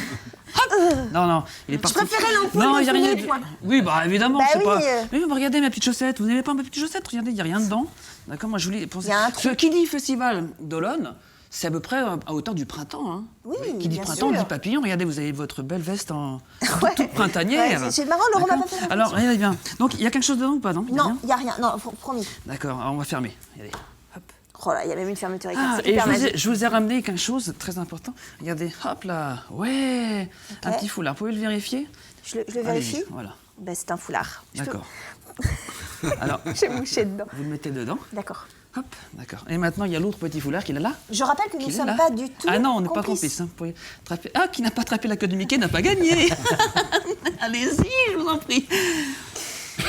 Hop. Non, il est parti. Je préférais l'ampoule Non, il y a rien. moi. Oui, bah évidemment, Bah c'est oui, pas. Mais regardez ma petite chaussette. Vous n'avez pas ma petite chaussette? Regardez, il y a rien dedans. D'accord, moi je voulais penser. Il y a un truc. Qui dit festival d'Olonne, c'est à peu près à hauteur du printemps. Hein. Oui, Qui dit bien printemps, sûr. dit papillon. Regardez, vous avez votre belle veste en Ouais. toute printanière. Ouais, c'est marrant, Laurent m'a pas fait la Alors, regardez bien. Donc, il y a quelque chose dedans ou pas, non? Non, il n'y a rien. Non, promis. D'accord, alors on va fermer. Regardez. Hop. Oh là, il y a même une fermeture éclair. Ah, C'est et hyper magique. je vous ai ramené quelque chose de très important. Regardez, hop là. Ouais, un petit foulard. Vous pouvez le vérifier? Je le vérifie. Allez-y, voilà. Ben, c'est un foulard. D'accord. Alors, J'ai mouché dedans. vous le mettez dedans. D'accord. Hop, d'accord. Et maintenant, il y a l'autre petit foulard qu'il a là. Je rappelle que nous ne Qu'il est sommes là. pas du tout Ah non, on n'est pas complices. Hein. Vous pouvez attraper- Ah, qui n'a pas attrapé la queue de Mickey n'a pas gagné. Allez-y, je vous en prie.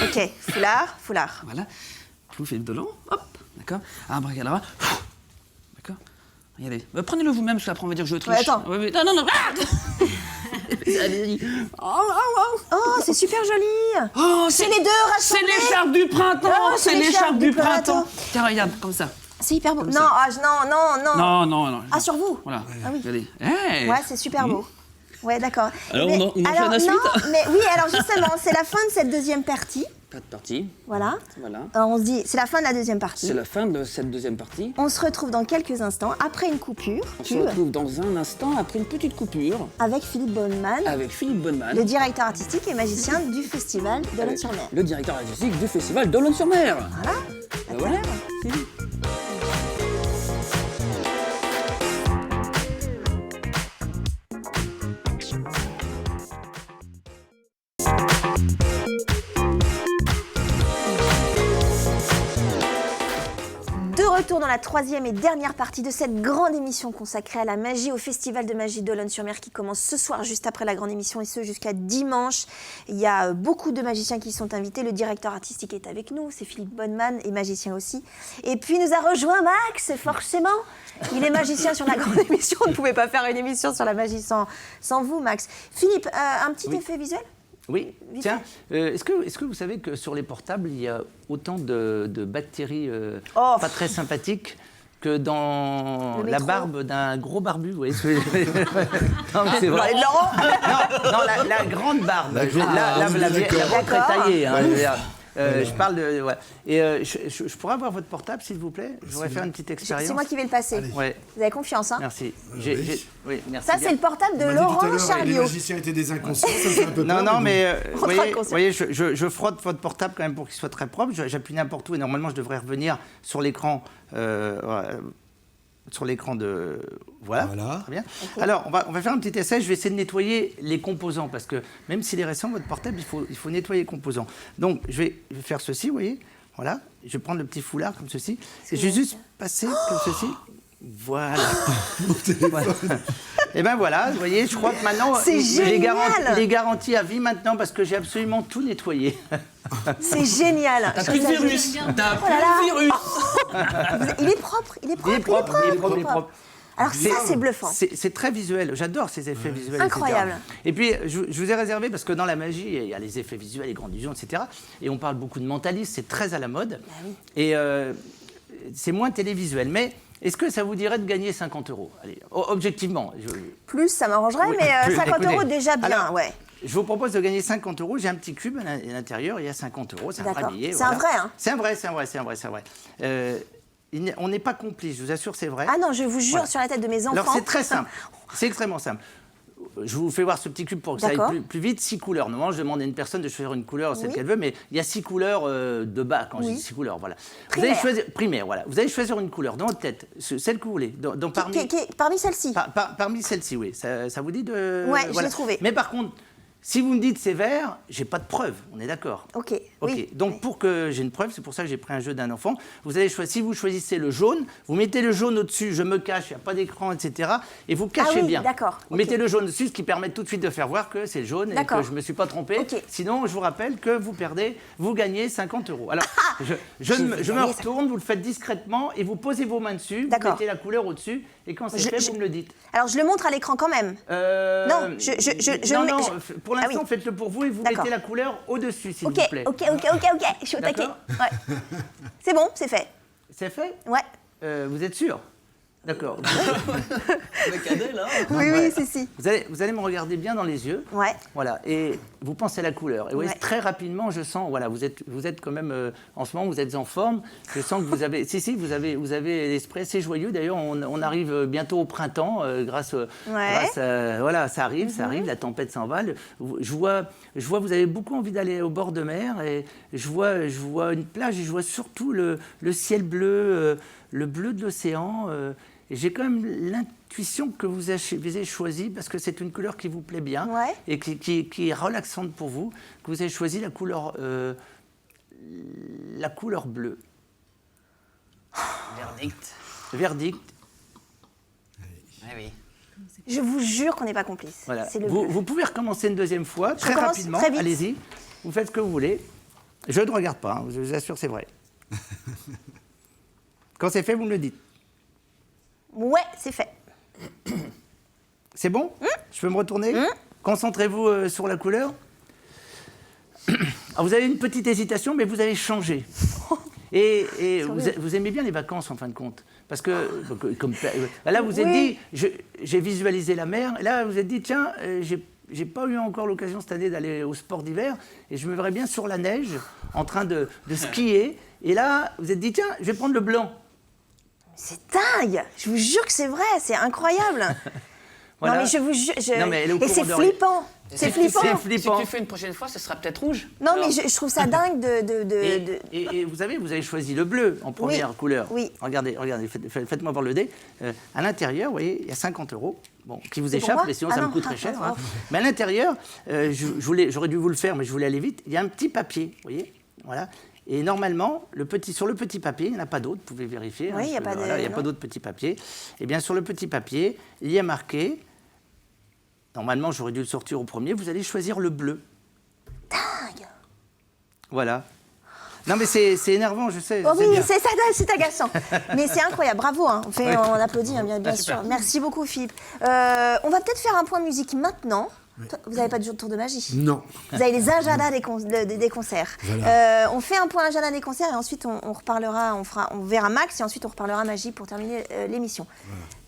Ok, foulard. Voilà. Je vous fais le delon. Hop, d'accord. Ah, bah, regarde là. D'accord. Regardez. Prenez-le vous-même, parce qu'après on va dire que je triche. Ouais, attends. Ouais, non. Ah. Allez-y. Oh, c'est super joli. Oh, C'est les deux C'est rassemblés. l'écharpe du printemps. Oh, c'est l'écharpe du printemps. printemps. Tiens, regarde, comme ça. C'est hyper beau. Comme Non, ça. non. Non. Ah, sur vous. Voilà. Ah oui. Regardez. Hey. Ouais, c'est super beau. Ouais, d'accord. Alors, Mais- on en fait alors, la suite non, mais oui, alors justement, c'est la fin de cette deuxième partie. Pas de partie. Voilà. Voilà. Alors, on se dit, c'est la fin de la deuxième partie. C'est la fin de cette deuxième partie. On se retrouve dans quelques instants, après une coupure, On se pub, retrouve dans un instant après une petite coupure avec Philippe Bonneman, avec Philippe Bonneman, le directeur artistique et magicien du festival d'Olonne-sur-Mer. le directeur artistique du festival d'Olonne-sur-Mer. Voilà. Ben voilà. De retour dans la troisième et dernière partie de cette grande émission consacrée à la magie, au Festival de magie d'Olonne-sur-Mer qui commence ce soir juste après la grande émission et ce jusqu'à dimanche. Il y a beaucoup de magiciens qui sont invités. Le directeur artistique est avec nous, c'est Philippe Bonneman et magicien aussi. Et puis nous a rejoint Max, forcément. Il est magicien sur la grande émission. On ne pouvait pas faire une émission sur la magie sans vous, Max. Philippe, un petit effet visuel ? Oui, Vite tiens, est-ce que vous savez que sur les portables, il y a autant de bactéries pas très sympathiques que dans Le la métro. barbe d'un gros barbu, vous voyez ce que je veux dire Non, mais c'est vrai. Parlez de Laurent. Non, la grande barbe. La grande la barbe, la d'accord. vôtre est taillée. Hein, Ouais. je veux dire. Je parle de... Ouais. Et je pourrais avoir votre portable, s'il vous plaît? Je voudrais faire une petite expérience. C'est moi qui vais le passer. Ouais, Vous avez confiance, hein ? merci. Oui. Merci Ça, bien. c'est le portable de On m'a dit tout à Laurent l'heure, les Charliot. magiciens étaient des inconscients, ça fait un peu peur. Non, mais vous Rentre voyez, inconscient. je frotte votre portable quand même pour qu'il soit très propre. J'appuie n'importe où et normalement je devrais revenir sur l'écran. Sur l'écran de... Voilà. Très bien. Alors, on va faire un petit essai. Je vais essayer de nettoyer les composants parce que même s'il est récent, votre portable, il faut nettoyer les composants. Donc, je vais faire ceci, vous voyez. Voilà. Je vais prendre le petit foulard comme ceci. Et je vais juste passer comme ceci. Voilà. Et ben voilà, vous voyez, je crois que maintenant, C'est génial. il est garanti à vie maintenant parce que j'ai absolument tout nettoyé. C'est génial. T'as pris le virus. T'as pris le virus. Il est propre, il est propre. Il est propre. Alors ça, c'est bluffant. C'est très visuel. J'adore ces effets visuels. Incroyable. etc. Et puis, je vous ai réservé, parce que dans la magie, il y a les effets visuels, les grandes illusions, etc. Et on parle beaucoup de mentalisme, c'est très à la mode. Et c'est moins télévisuel. Mais est-ce que ça vous dirait de gagner 50 €? Allez, objectivement. Plus, ça m'arrangerait, Oui, mais plus, 50 écoutez. € déjà bien, Alors, ouais. Je vous propose de gagner 50 €. J'ai un petit cube à l'intérieur, il y a 50 €. C'est un vrai D'accord. billet. C'est un vrai, hein? C'est un vrai. On n'est pas complices, je vous assure, c'est vrai. Ah non, je vous jure Voilà. sur la tête de mes enfants. Alors c'est très simple, c'est extrêmement simple. Je vous fais voir ce petit cube pour que ça D'accord. aille plus vite. 6 couleurs. Normalement, je demande à une personne de choisir une couleur, celle Oui. qu'elle veut, mais il y a 6 couleurs de bas quand je Oui. dis 6 couleurs. Voilà. Primaire. Vous allez choisir primaire. Voilà. Vous allez choisir une couleur dans votre tête, celle que vous voulez. Parmi celles-ci. Parmi celles-ci, oui. Ça vous dit de. Ouais, je l'ai trouvé. Mais par contre, si vous me dites c'est vert, j'ai pas de preuve. On est d'accord. Ok. Ok, Oui. donc pour que j'ai une preuve, c'est pour ça que j'ai pris un jeu d'un enfant, vous allez choisir, si vous choisissez le jaune, vous mettez le jaune au-dessus, je me cache, il n'y a pas d'écran, etc. Et vous cachez oui, bien. d'accord, Vous ok. mettez le jaune au-dessus, ce qui permet tout de suite de faire voir que c'est le jaune et D'accord. que je ne me suis pas trompé. Ok. Sinon, je vous rappelle que vous gagnez 50 €. Alors, je me gagné retourne, vous le faites discrètement et vous posez vos mains dessus, vous D'accord. mettez la couleur au-dessus et quand c'est Je- fait, je- vous me le dites. Alors je le montre à l'écran quand même. Non, je non, mets- non, je- pour pour l'instant, oui. faites-le pour vous et vous D'accord. mettez la couleur au-dessus, s'il Ok, vous plaît. ok, je suis au taquet. D'accord. Ouais. C'est bon, c'est fait. C'est fait? Ouais. Vous êtes sûr? D'accord. Avec Adèle, hein. Oui, Ouais. si. Vous allez me regarder bien dans les yeux. Ouais. Voilà, et vous pensez à la couleur. Et vous voyez, Ouais. très rapidement, je sens, voilà, vous êtes quand même, en ce moment, vous êtes en forme. Je sens que vous avez, vous avez l'esprit assez joyeux. D'ailleurs, on arrive bientôt au printemps, grâce à, voilà, ça arrive, la tempête s'en va. Je vois, vous avez beaucoup envie d'aller au bord de mer, et je vois une plage, et je vois surtout le ciel bleu, le bleu de l'océan. Et j'ai quand même l'intuition que vous avez choisi, parce que c'est une couleur qui vous plaît bien, Ouais. et qui est relaxante pour vous, que vous avez choisi la couleur bleue. Verdict. Verdict. Ah oui. Je vous jure qu'on n'est pas complices. Voilà. C'est le Vous, bleu. vous pouvez recommencer une deuxième fois, très recommence rapidement. très vite. Allez-y. Vous faites ce que vous voulez. Je ne regarde pas, hein, je vous assure, c'est vrai. Quand c'est fait, vous me le dites. Ouais, c'est fait. C'est bon? Je peux me retourner? Concentrez-vous sur la couleur. Alors, vous avez une petite hésitation, mais vous avez changé. Et vous aimez bien les vacances, en fin de compte. Parce que, là, vous êtes dit, j'ai visualisé la mer. Et là, vous êtes dit, tiens, j'ai pas eu encore l'occasion cette année d'aller au sport d'hiver. Et je me verrais bien sur la neige, en train de skier. Et là, vous êtes dit, tiens, je vais prendre le blanc. C'est dingue. Je vous jure que c'est vrai, c'est incroyable. Voilà. Non, mais je vous jure. Non, mais elle est au Et c'est courant de rien. flippant. C'est flippant. C'est Si flippant. tu fais une prochaine fois, ce sera peut-être rouge. Non, Alors, mais je trouve ça dingue de... Et vous avez choisi le bleu en première couleur. oui. Regardez, faites-moi voir le dé. À l'intérieur, vous voyez, il y a 50 €, bon, qui vous C'est pour échappent, moi mais sinon Ah ça non, me coûterait ah, cher. ah, Hein. Mais à l'intérieur, j'aurais dû vous le faire, mais je voulais aller vite. Il y a un petit papier, vous voyez, voilà. Et normalement, sur le petit papier, il n'y en a pas d'autre, vous pouvez vérifier. Oui, il n'y a pas de... Il n'y a pas d'autre petit papier. Et bien, sur le petit papier, il y a marqué, normalement, j'aurais dû le sortir au premier, vous allez choisir le bleu. Dingue. Voilà. Non, mais c'est énervant, je sais. Oh je sais oui, bien. c'est agaçant. Mais c'est incroyable, bravo. Hein. On applaudit, hein, bien sûr. Merci beaucoup, Philippe. On va peut-être faire un point musique maintenant. Toi, vous n'avez pas de tour de magie? Non. Vous avez les agendas des concerts. Voilà. On fait un point agenda des concerts et ensuite on reparlera, on verra Max et ensuite on reparlera magie pour terminer l'émission.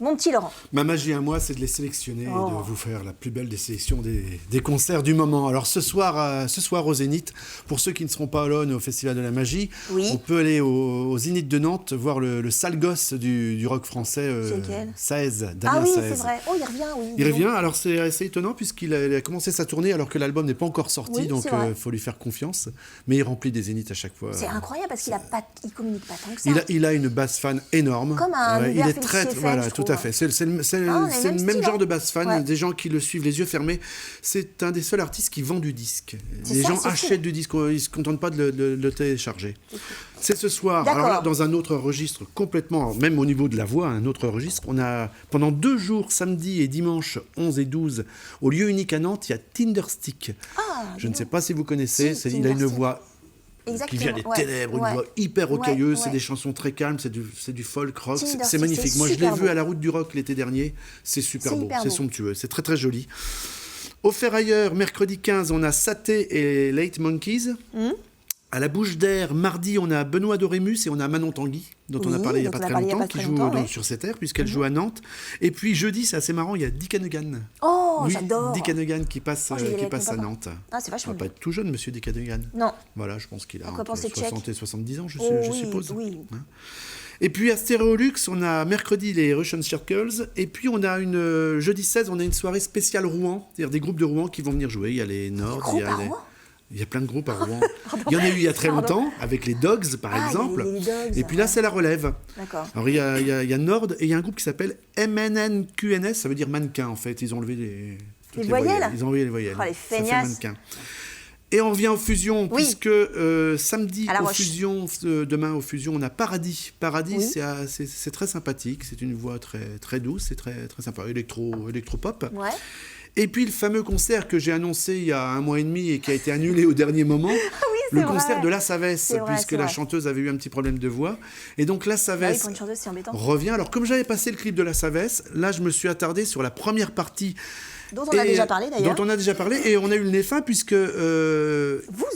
Mon petit Laurent. Ma magie à moi, c'est de les sélectionner et Oh. de vous faire la plus belle des sélections des concerts du moment. Alors ce soir au Zénith, pour ceux qui ne seront pas à l'Aune au Festival de la Magie, Oui. on peut aller au Zénith de Nantes voir le sale gosse du rock français, C'est lequel Saez, Damien Ah oui, Saez. c'est vrai. Oh, il revient, oui. Il revient, alors c'est assez étonnant puisqu'il a commencé sa tournée alors que l'album n'est pas encore sorti, Oui, donc c'est vrai. il faut lui faire confiance. Mais il remplit des zéniths à chaque fois. C'est incroyable parce qu'il communique pas tant que ça. Il a une basse fan énorme. Comme un il Hubert est très, Félix voilà, Schieffel, tout je à trouve. fait. C'est le on a le même même style, genre hein. de basse fan, Ouais. des gens qui le suivent les yeux fermés. C'est un des seuls artistes qui vend du disque. C'est Les ça, gens c'est fou. achètent du disque, ils se contentent pas de le télécharger. C'est ce soir. D'accord. Alors là, dans un autre registre complètement, même au niveau de la voix, un autre registre. On a pendant 2 jours, samedi et dimanche 11 et 12, au lieu unique à Nantes, il y a Tinderstick. Je ne sais pas si vous connaissez. Si, Il a une Tinderstick. voix Exactement. qui vient des ouais, ténèbres, ouais. une voix hyper rocailleuse, Ouais, c'est ouais. des chansons très calmes, c'est du folk rock, Tinderstick, c'est magnifique. c'est Moi je l'ai super vu beau. à la Route du Rock l'été dernier, c'est super C'est beau, hyper c'est beau. somptueux, c'est très très joli. Au Ferrailleur, mercredi 15, on a Saté et Late Monkeys. À la Bouche d'Air, mardi, on a Benoît Dorémus et on a Manon Tanguy, dont on a Oui, parlé il n'y a dont pas on a très parlé il y a longtemps, pas qui très joue longtemps, ouais. sur cette air, puisqu'elle joue à Nantes. Et puis jeudi, c'est assez marrant, il y a Dick Hannigan. Oh, Oui, j'adore. Dick Hannigan qui passe, Oh, je vais y aller qui avec passe mon à papa. Nantes. Ah, c'est Il vachement va pas bien. être tout jeune, monsieur Dick Hannigan. Non. Voilà, je pense qu'il a Pourquoi entre penser 60 tchèque et 70 ans, je Oh, oui, suppose. oui. Hein. Et puis à Stéréolux, on a mercredi les Russian Circles. Et puis on a jeudi 16, on a une soirée spéciale Rouen. C'est-à-dire des groupes de Rouen qui vont venir jouer. Il y a les Nords, groupes il y a à Rouen il y a plein de groupes à Rouen. Il y en a eu il y a très longtemps, avec les Dogs par Ah, il y a exemple. les Dogs, Et puis là, c'est la relève. D'accord. Alors il y a Nord et il y a un groupe qui s'appelle MNNQNS, ça veut dire mannequin en fait. Ils ont enlevé toutes Les voyelles Ils ont enlevé les voyelles. Oh, les Ça fait feignasses. mannequin. Et on vient aux fusions, Oui. puisque samedi À La aux Roche. fusions, demain aux fusions, on a Paradis. Paradis, Oui. c'est très sympathique, c'est une voix très, très douce, c'est très, très sympa, électropop. Ouais. Et puis le fameux concert que j'ai annoncé il y a 1 mois et demi et qui a été annulé au dernier moment, c'est le vrai. concert de La Savès, C'est vrai, puisque c'est la vrai. chanteuse avait eu un petit problème de voix. Et donc La Bah oui, Savès pour une chanteuse, c'est embêtant. revient. Alors comme j'avais passé le clip de La Savès, là je me suis attardé sur la première partie Dont on a déjà parlé, d'ailleurs. Dont on a déjà parlé, et on a eu le nez fin puisque Vous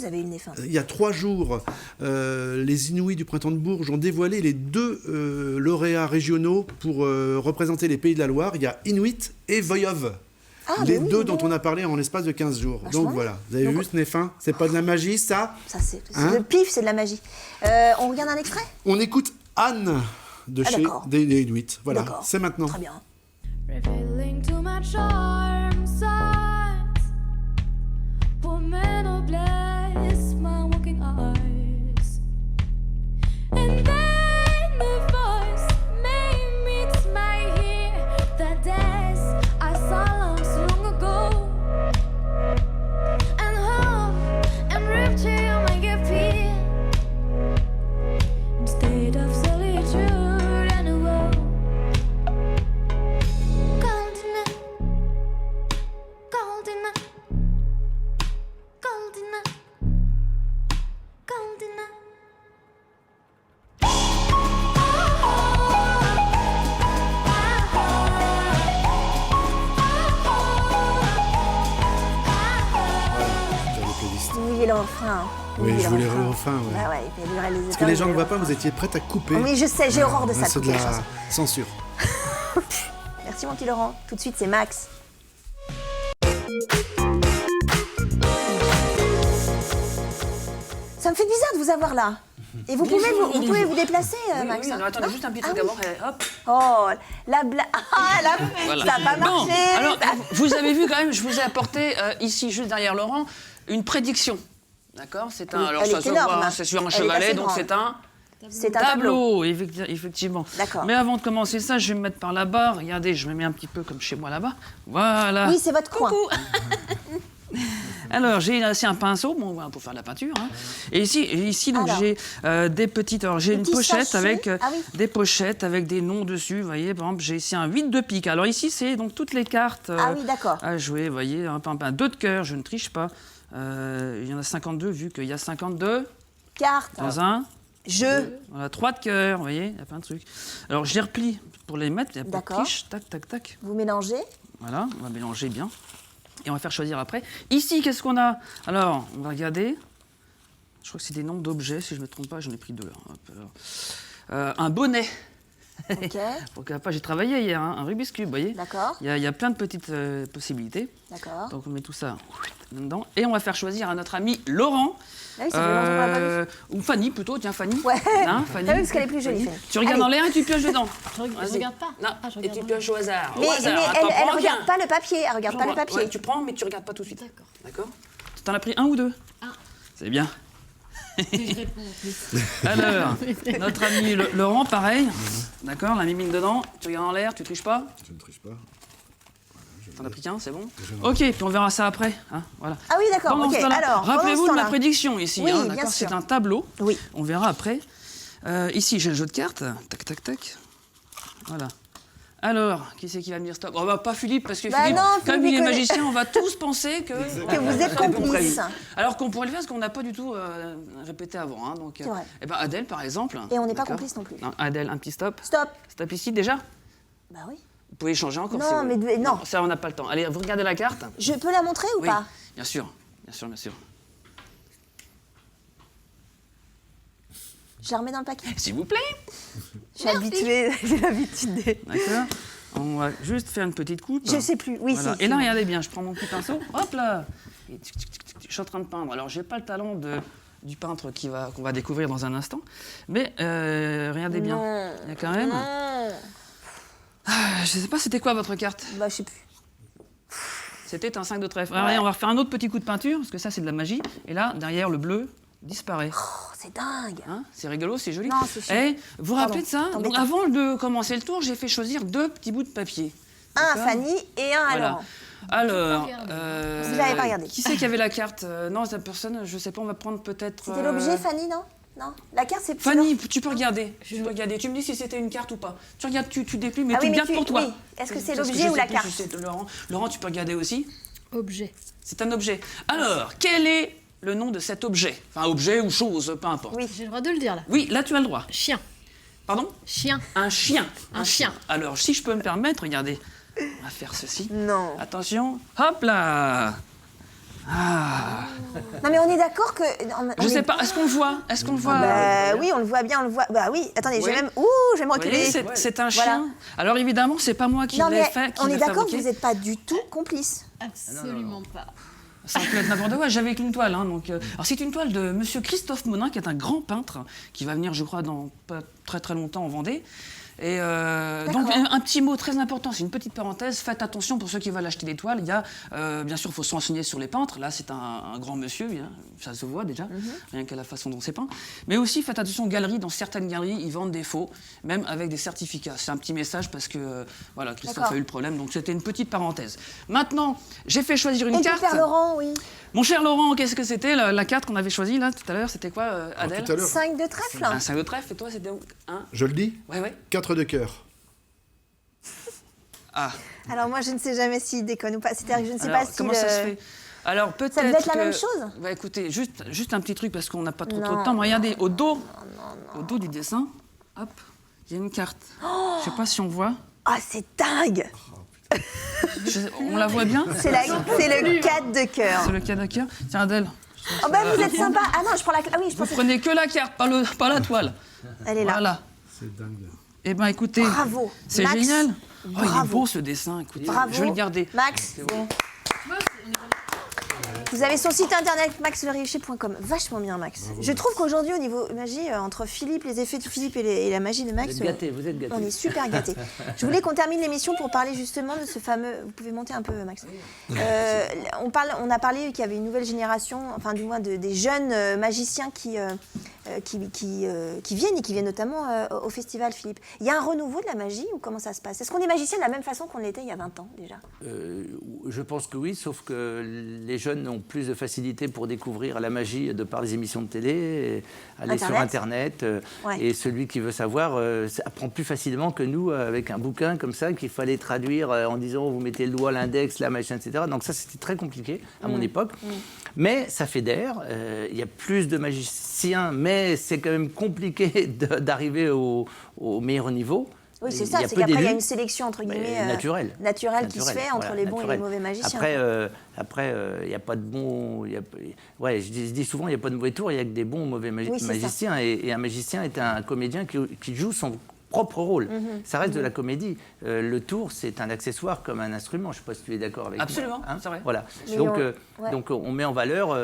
avez eu le nez fin. il y a 3 jours, les Inuits du Printemps de Bourges ont dévoilé les 2 lauréats régionaux pour représenter les Pays de la Loire. Il y a Inuit et Voyov. Ah, Les mais oui, 2 mais dont bon. on a parlé en l'espace de 15 jours. Vachement Donc bien. voilà, vous avez Donc- vu ce nez fin? C'est pas de la magie, ça? Ça, c'est Hein le pif, c'est de la magie. On regarde un extrait? On écoute Anne de Ah, chez d'accord. des Inuits. Voilà, D'accord. c'est maintenant. Très bien. Revealing to my charm signs. Woman, oh bless my walking eyes. And then the voice made me to my ear. The days I saw long ago. And hope and rapture make appear. Instead of solitude and a woe. Golden, golden, golden, golden. Sur les playlists. Vous vouliez le refrain. Vous Oui, vouliez je voulais le refrain, ouais. Bah ouais, il durait les Parce que les gens ne voient pas, vous étiez prête à couper. Oui, je sais, j'ai horreur de ça, de C'est de couper les la chansons. censure. Merci mon petit Laurent. Tout de suite, c'est Max. Ça me fait bizarre de vous avoir là. Et vous pouvez vous déplacer, Max. Oui, hein alors attendez, Non juste un petit Ah truc oui. avant. Hop. Oh, la blague. Ah, Voilà. ça va Bon, marcher. alors, vous avez vu quand même, je vous ai apporté ici, juste derrière Laurent, une prédiction. D'accord? C'est un. Alors, Elle ça est se énorme. voit, hein, c'est sur un Elle est chevalet, assez donc grande. c'est un C'est un tableau. effectivement. D'accord. Mais avant de commencer ça, je vais me mettre par là-bas. Regardez, je me mets un petit peu comme chez moi là-bas. Voilà. Oui, c'est votre coin. Alors, j'ai aussi un pinceau, bon, voilà, pour faire de la peinture. Hein. Et ici donc, Alors. j'ai des petites. Alors, j'ai Des une petits pochette sachets. avec Ah oui. des pochettes avec des noms dessus. Vous voyez, par exemple, j'ai ici un 8 de pique. Alors, ici, c'est donc toutes les cartes Ah oui, d'accord. à jouer. Vous voyez, un 2 de cœur, je ne triche pas. Il y en a 52, vu qu'il y a 52 Carte. dans un. Jeu. Voilà, 3 de cœur, vous voyez, il y a plein de trucs. Alors, je les replie pour les mettre. Il n'y a pas de D'accord. triche. Tac, tac, tac. Vous mélangez. Voilà, on va mélanger bien. Et on va faire choisir après. Ici, qu'est-ce qu'on a? Alors, on va regarder. Je crois que c'est des noms d'objets, si je ne me trompe pas, j'en ai pris 2 là. Hop, alors. Un bonnet. Ok. Pourquoi pas, j'ai travaillé hier, hein, un Rubik's Cube, vous voyez. D'accord. Il y a plein de petites possibilités. D'accord. Donc on met tout ça dedans. Et on va faire choisir à notre ami Laurent. Ah oui, ça fait longtemps qu'on l'a pas vu. Ou Fanny plutôt, tiens Fanny. Ouais. Hein, Fanny. Ah oui, parce qu'elle est plus jolie, Fanny. Tu regardes Allez. dans l'air et tu pioches dedans. Je Vas-y. regarde pas. Non, Ah, je et regarde tu dans pioches au hasard. Mais, au hasard. mais Attends, elle prends regarde bien. pas le papier. Elle regarde pas le papier. Ouais, tu prends, mais tu regardes pas tout de suite. D'accord. D'accord. T'en as pris 1 ou 2? C'est bien. Je réponds en plus. Alors, notre ami Laurent, pareil. D'accord, la mimine dedans. Tu regardes en l'air, tu triches pas. Je ne triche pas. T'en as pris qu'un, c'est bon? Ok, puis on verra ça après. Hein, voilà. Ah oui, d'accord. Pendant Ok. ce temps-là, Alors, pendant rappelez-vous ce de ma temps-là. prédiction ici. Oui, hein, bien d'accord, sûr. c'est un tableau. Oui. On verra après. Ici, j'ai le jeu de cartes. Tac, tac, tac. Voilà. Alors, qui c'est qui va me dire stop? Oh, bah, pas Philippe, parce que Bah Philippe, non, comme Philippe, il est il connaît. magicien, on va tous penser que vous êtes complices. Alors qu'on pourrait le faire parce qu'on n'a pas du tout répété avant. Hein, donc, C'est vrai. eh ben, Adèle, par exemple. Et on n'est pas D'accord. complices non plus. Non, Adèle, un petit stop. Stop. Stop ici déjà. Bah oui. Vous pouvez changer encore Non, si vous voulez. mais non. Ça, on n'a pas le temps. Allez, vous regardez la carte. Je peux la montrer ou Oui, pas? bien sûr. Bien sûr, bien sûr. Je la remets dans le paquet. S'il vous plaît. Je suis habituée. J'ai l'habitude des... D'accord. On va juste faire une petite coupe. Je sais plus. Oui, Voilà. si. Et là, si. regardez bien, je prends mon petit pinceau. Hop là. Et je suis en train de peindre. Alors, j'ai pas le talent du peintre qu'on va découvrir dans un instant. Mais regardez bien. Non. Il y a quand même. Non. Je sais pas, c'était quoi votre carte? Bah, je sais plus. C'était un 5 de trèfle. Alors, regardez, on va refaire un autre petit coup de peinture, parce que ça, c'est de la magie. Et là, derrière, le bleu disparaît. Oh, c'est dingue. Hein, c'est rigolo, c'est joli. Non, c'est chiant. Et vous vous rappelez de ça? Pardon, Donc, avant de commencer le tour, j'ai fait choisir 2 petits bouts de papier. Un à D'accord. Fanny et un à Voilà. Laurent. Alors, Vous l'avez pas regardé. Qui c'est qui avait la carte? Non, cette personne, je sais pas, on va prendre peut-être... C'était l'objet, Fanny, non? Non. La carte, c'est... Fanny, tu peux regarder. Tu peux regarder. Tu me dis si c'était une carte ou pas. Tu regardes, tu déplies, mais Ah tu oui, le mais gardes pour toi. oui. Est-ce que c'est Parce l'objet je ou sais la plus carte? si c'est Laurent. Laurent, tu peux regarder aussi. Objet. C'est un objet. Alors, quel est le nom de cet objet? Enfin, objet ou chose, peu importe. Oui. J'ai le droit de le dire là. Oui, là, tu as le droit. Chien. Pardon? Chien. Un chien. Un chien. Alors, si je peux me permettre, regardez, on va faire ceci. Non. Attention, hop là. Ah. Non, mais on est d'accord que. Je sais pas, est-ce qu'on le voit? Est-ce qu'on le voit? Bah oui, on le voit bien, on le voit. Bah oui, attendez, Oui. je vais me Vous reculer. voyez, c'est un Voilà. chien. Alors évidemment, c'est pas moi qui Non, l'ai mais fait, qui on l'ai est d'accord que fabriqué. vous n'êtes pas du tout complice. Absolument pas. Ça peut être n'importe quoi. J'avais une toile. Hein, donc, alors c'est une toile de Monsieur Christophe Monin, qui est un grand peintre, qui va venir, je crois, dans pas très très longtemps en Vendée. Et donc un petit mot très important, c'est une petite parenthèse. Faites attention pour ceux qui veulent acheter des toiles. Il y a, bien sûr, il faut se renseigner sur les peintres. Là, c'est un grand monsieur, hein, ça se voit déjà, rien qu'à la façon dont c'est peint. Mais aussi, faites attention aux galeries. Dans certaines galeries, ils vendent des faux, même avec des certificats. C'est un petit message parce que voilà, Christophe a eu le problème. Donc c'était une petite parenthèse. Maintenant, j'ai fait choisir une Et carte. du Père Laurent, oui. Mon cher Laurent, qu'est-ce que c'était la carte qu'on avait choisie là tout à l'heure? C'était quoi, Adèle? Tout à l'heure, 5 de trèfle. Un 5 de trèfle. Et toi, c'était un? je le dis, Ouais. 4 de cœur. Ah. Alors moi, je ne sais jamais s'il déconne ou pas. C'est-à-dire que je ne sais Alors, pas si. comment ça se fait? Alors peut-être Ça devait être la que- même chose. Bah écoutez, juste un petit truc parce qu'on n'a pas trop Non. de temps. Mais regardez, au dos du dessin, hop, il y a une carte. Je sais pas si on voit. Ah, c'est dingue. On la voit bien? C'est le 4 de cœur. C'est le cas de cœur. Tiens Adèle, Oh ben vous êtes sympa. Ah non, je prends la. Ah oui, je vous pensais. prenez que la carte, pas la toile. Elle est là. Voilà. C'est dingue. Eh ben écoutez, Bravo. c'est Max, génial. Oh, il est bravo. beau ce dessin. Écoutez, Bravo. je vais le garder. Max. Vous avez son site internet maxlericher.com. Vachement bien, Max. Je trouve qu'aujourd'hui, au niveau magie, entre Philippe, les effets de Philippe et la magie de Max, Vous êtes gâtés, vous êtes gâtés. on est super gâtés. Je voulais qu'on termine l'émission pour parler justement de ce fameux. Vous pouvez monter un peu, Max. On a parlé qu'il y avait une nouvelle génération, enfin du moins des jeunes magiciens qui viennent et qui viennent notamment au festival, Philippe. Il y a un renouveau de la magie ou comment ça se passe? Est-ce qu'on est magicien de la même façon qu'on l'était il y a 20 ans déjà? Je pense que oui, sauf que les jeunes ont plus de facilité pour découvrir la magie de par les émissions de télé, aller sur Internet. Ouais. Et celui qui veut savoir apprend plus facilement que nous avec un bouquin comme ça qu'il fallait traduire en disant vous mettez le doigt, l'index, la machin, etc. Donc ça, c'était très compliqué à mon époque. Mais ça fédère. Il y a plus de magiciens, mais c'est quand même compliqué d'arriver au meilleur niveau. Oui, c'est Il y ça, a c'est peu qu'après, il y a d'élus. une sélection, entre guillemets, naturelle. qui se fait entre les bons et les mauvais magiciens. Après, il n'y a pas de bons. Je dis souvent, il n'y a pas de mauvais tours, il n'y a que des bons ou mauvais Oui, c'est magiciens. Et un magicien est un comédien qui joue son propre rôle. Ça reste de la comédie. Le tour, c'est un accessoire comme un instrument. Je ne sais pas si tu es d'accord avec Absolument, moi. c'est vrai. Voilà. Mais Donc on met en valeur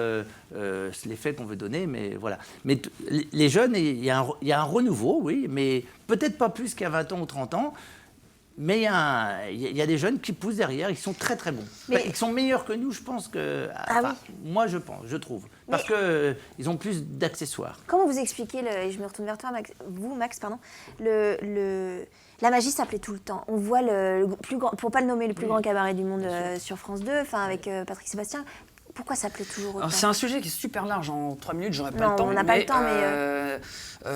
l'effet qu'on veut donner, mais voilà. Mais les jeunes, il y a un renouveau, oui, mais peut-être pas plus qu'il y a 20 ans ou 30 ans. Mais il y a des jeunes qui poussent derrière, ils sont très très bons. Mais- Ils sont meilleurs que nous, je pense que. Ah oui. Moi, je trouve. Parce qu'ils ont plus d'accessoires. Comment vous expliquez, et je me retourne vers toi, Max, pardon, la magie s'appelait tout le temps. On voit le plus grand, pour pas le nommer, le plus grand cabaret du monde sur France 2, enfin avec Patrick Sébastien. Pourquoi ça plaît toujours autant? Alors, c'est un sujet qui est super large. En 3 minutes, j'aurais pas Non, le temps. on n'a pas le temps,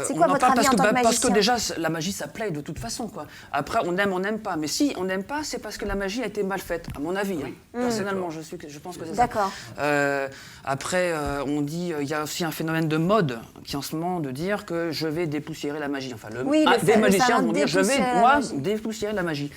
c'est quoi on en votre parle avis en tant que parce que magicien? déjà, la magie, ça plaît de toute façon, quoi. Après, on n'aime pas. Mais si on n'aime pas, c'est parce que la magie a été mal faite, à mon avis. Hein. Personnellement, je pense que c'est ça. D'accord. Après, on dit, il y a aussi un phénomène de mode qui en ce moment de dire que je vais dépoussiérer la magie. Enfin, des magiciens vont dire, je vais moi dépoussiérer la magie.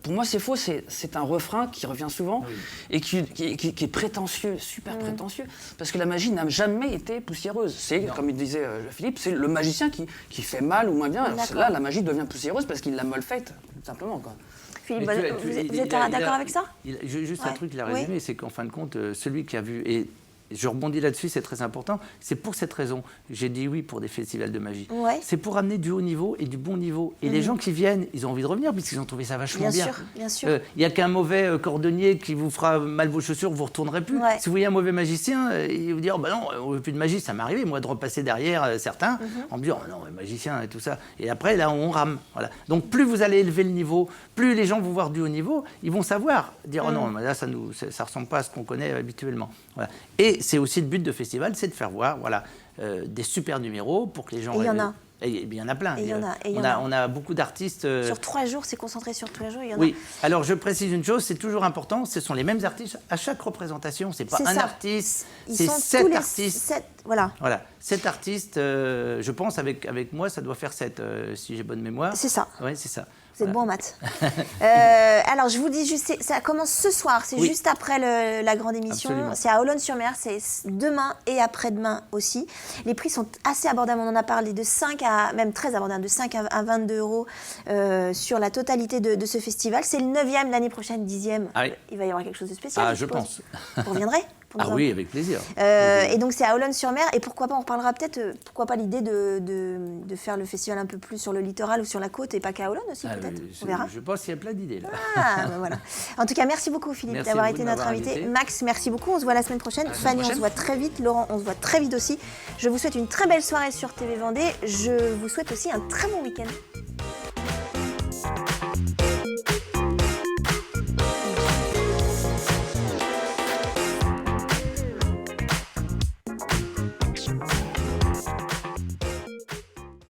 Pour moi, c'est faux. C'est un refrain qui revient souvent et qui est prétentieux, super prétentieux, parce que la magie n'a jamais été poussiéreuse. C'est, comme il disait Philippe, c'est le magicien qui fait mal ou moins bien. Alors, là, la magie devient poussiéreuse parce qu'il l'a mal faite, tout simplement, quoi. Philippe, Mais vous êtes d'accord avec ça? Juste un Ouais. truc, il a Oui. résumé, c'est qu'en fin de compte, celui qui a vu, et je rebondis là-dessus, c'est très important, c'est pour cette raison, j'ai dit oui pour des festivals de magie. Ouais. C'est pour amener du haut niveau et du bon niveau. Et les gens qui viennent, ils ont envie de revenir puisqu'ils ont trouvé ça vachement bien. Bien sûr. Il n'y a qu'un mauvais cordonnier qui vous fera mal vos chaussures, vous ne retournerez plus. Ouais. Si vous voyez un mauvais magicien, il vous dire oh, bah non, on ne veut plus de magie. Ça m'est arrivé, moi, de repasser derrière certains en me disant oh, non, mais magicien et tout ça. Et après, là, on rame. Voilà. Donc, plus vous allez élever le niveau, plus les gens vont voir du haut niveau, ils vont savoir dire oh non, mais là, ça ne ressemble pas à ce qu'on connaît habituellement. Voilà. Et c'est aussi le but de festival, c'est de faire voir voilà, des super numéros pour que les gens Et il y en rêvent. a. Et il y en a plein. Et il y en a, et il y en a. On a beaucoup d'artistes. Sur 3 jours, c'est concentré sur 3 jours, il y en a. Oui, alors je précise une chose, c'est toujours important, ce sont les mêmes artistes à chaque représentation. C'est pas C'est un ça. artiste, Ils c'est sont 7 tous les artistes. 7, voilà. Voilà, 7 artistes, je pense, avec moi, ça doit faire 7, si j'ai bonne mémoire. C'est ça. Oui, c'est ça. Vous êtes bon en maths. Alors, je vous dis juste, ça commence ce soir, c'est Oui. juste après la grande émission. Absolument. C'est à Olonne-sur-Mer, c'est demain et après-demain aussi. Les prix sont assez abordables, on en a parlé, de 5 à, même très abordables, de 5 à 22 euros sur la totalité de ce festival. C'est le 9e, l'année prochaine, 10e. Ah oui. Il va y avoir quelque chose de spécial. Ah, je suppose. pense. Vous reviendrez pour nous Ah en- oui, avec plaisir. Et donc c'est à Olonne-sur-Mer, et pourquoi pas, on reparlera peut-être, pourquoi pas l'idée de faire le festival un peu plus sur le littoral ou sur la côte et pas qu'à Olonne aussi, Ah, peut-être. je, On verra. je pense qu'il y a plein d'idées là. Ah, ben voilà. En tout cas, merci beaucoup Philippe Merci d'avoir à vous été de notre m'avoir invité. invité. Max, merci beaucoup. On se voit la semaine prochaine. la semaine Fanny, on se prochaine. voit très vite. Laurent, on se voit très vite aussi. Je vous souhaite une très belle soirée sur TV Vendée. Je vous souhaite aussi un très bon week-end.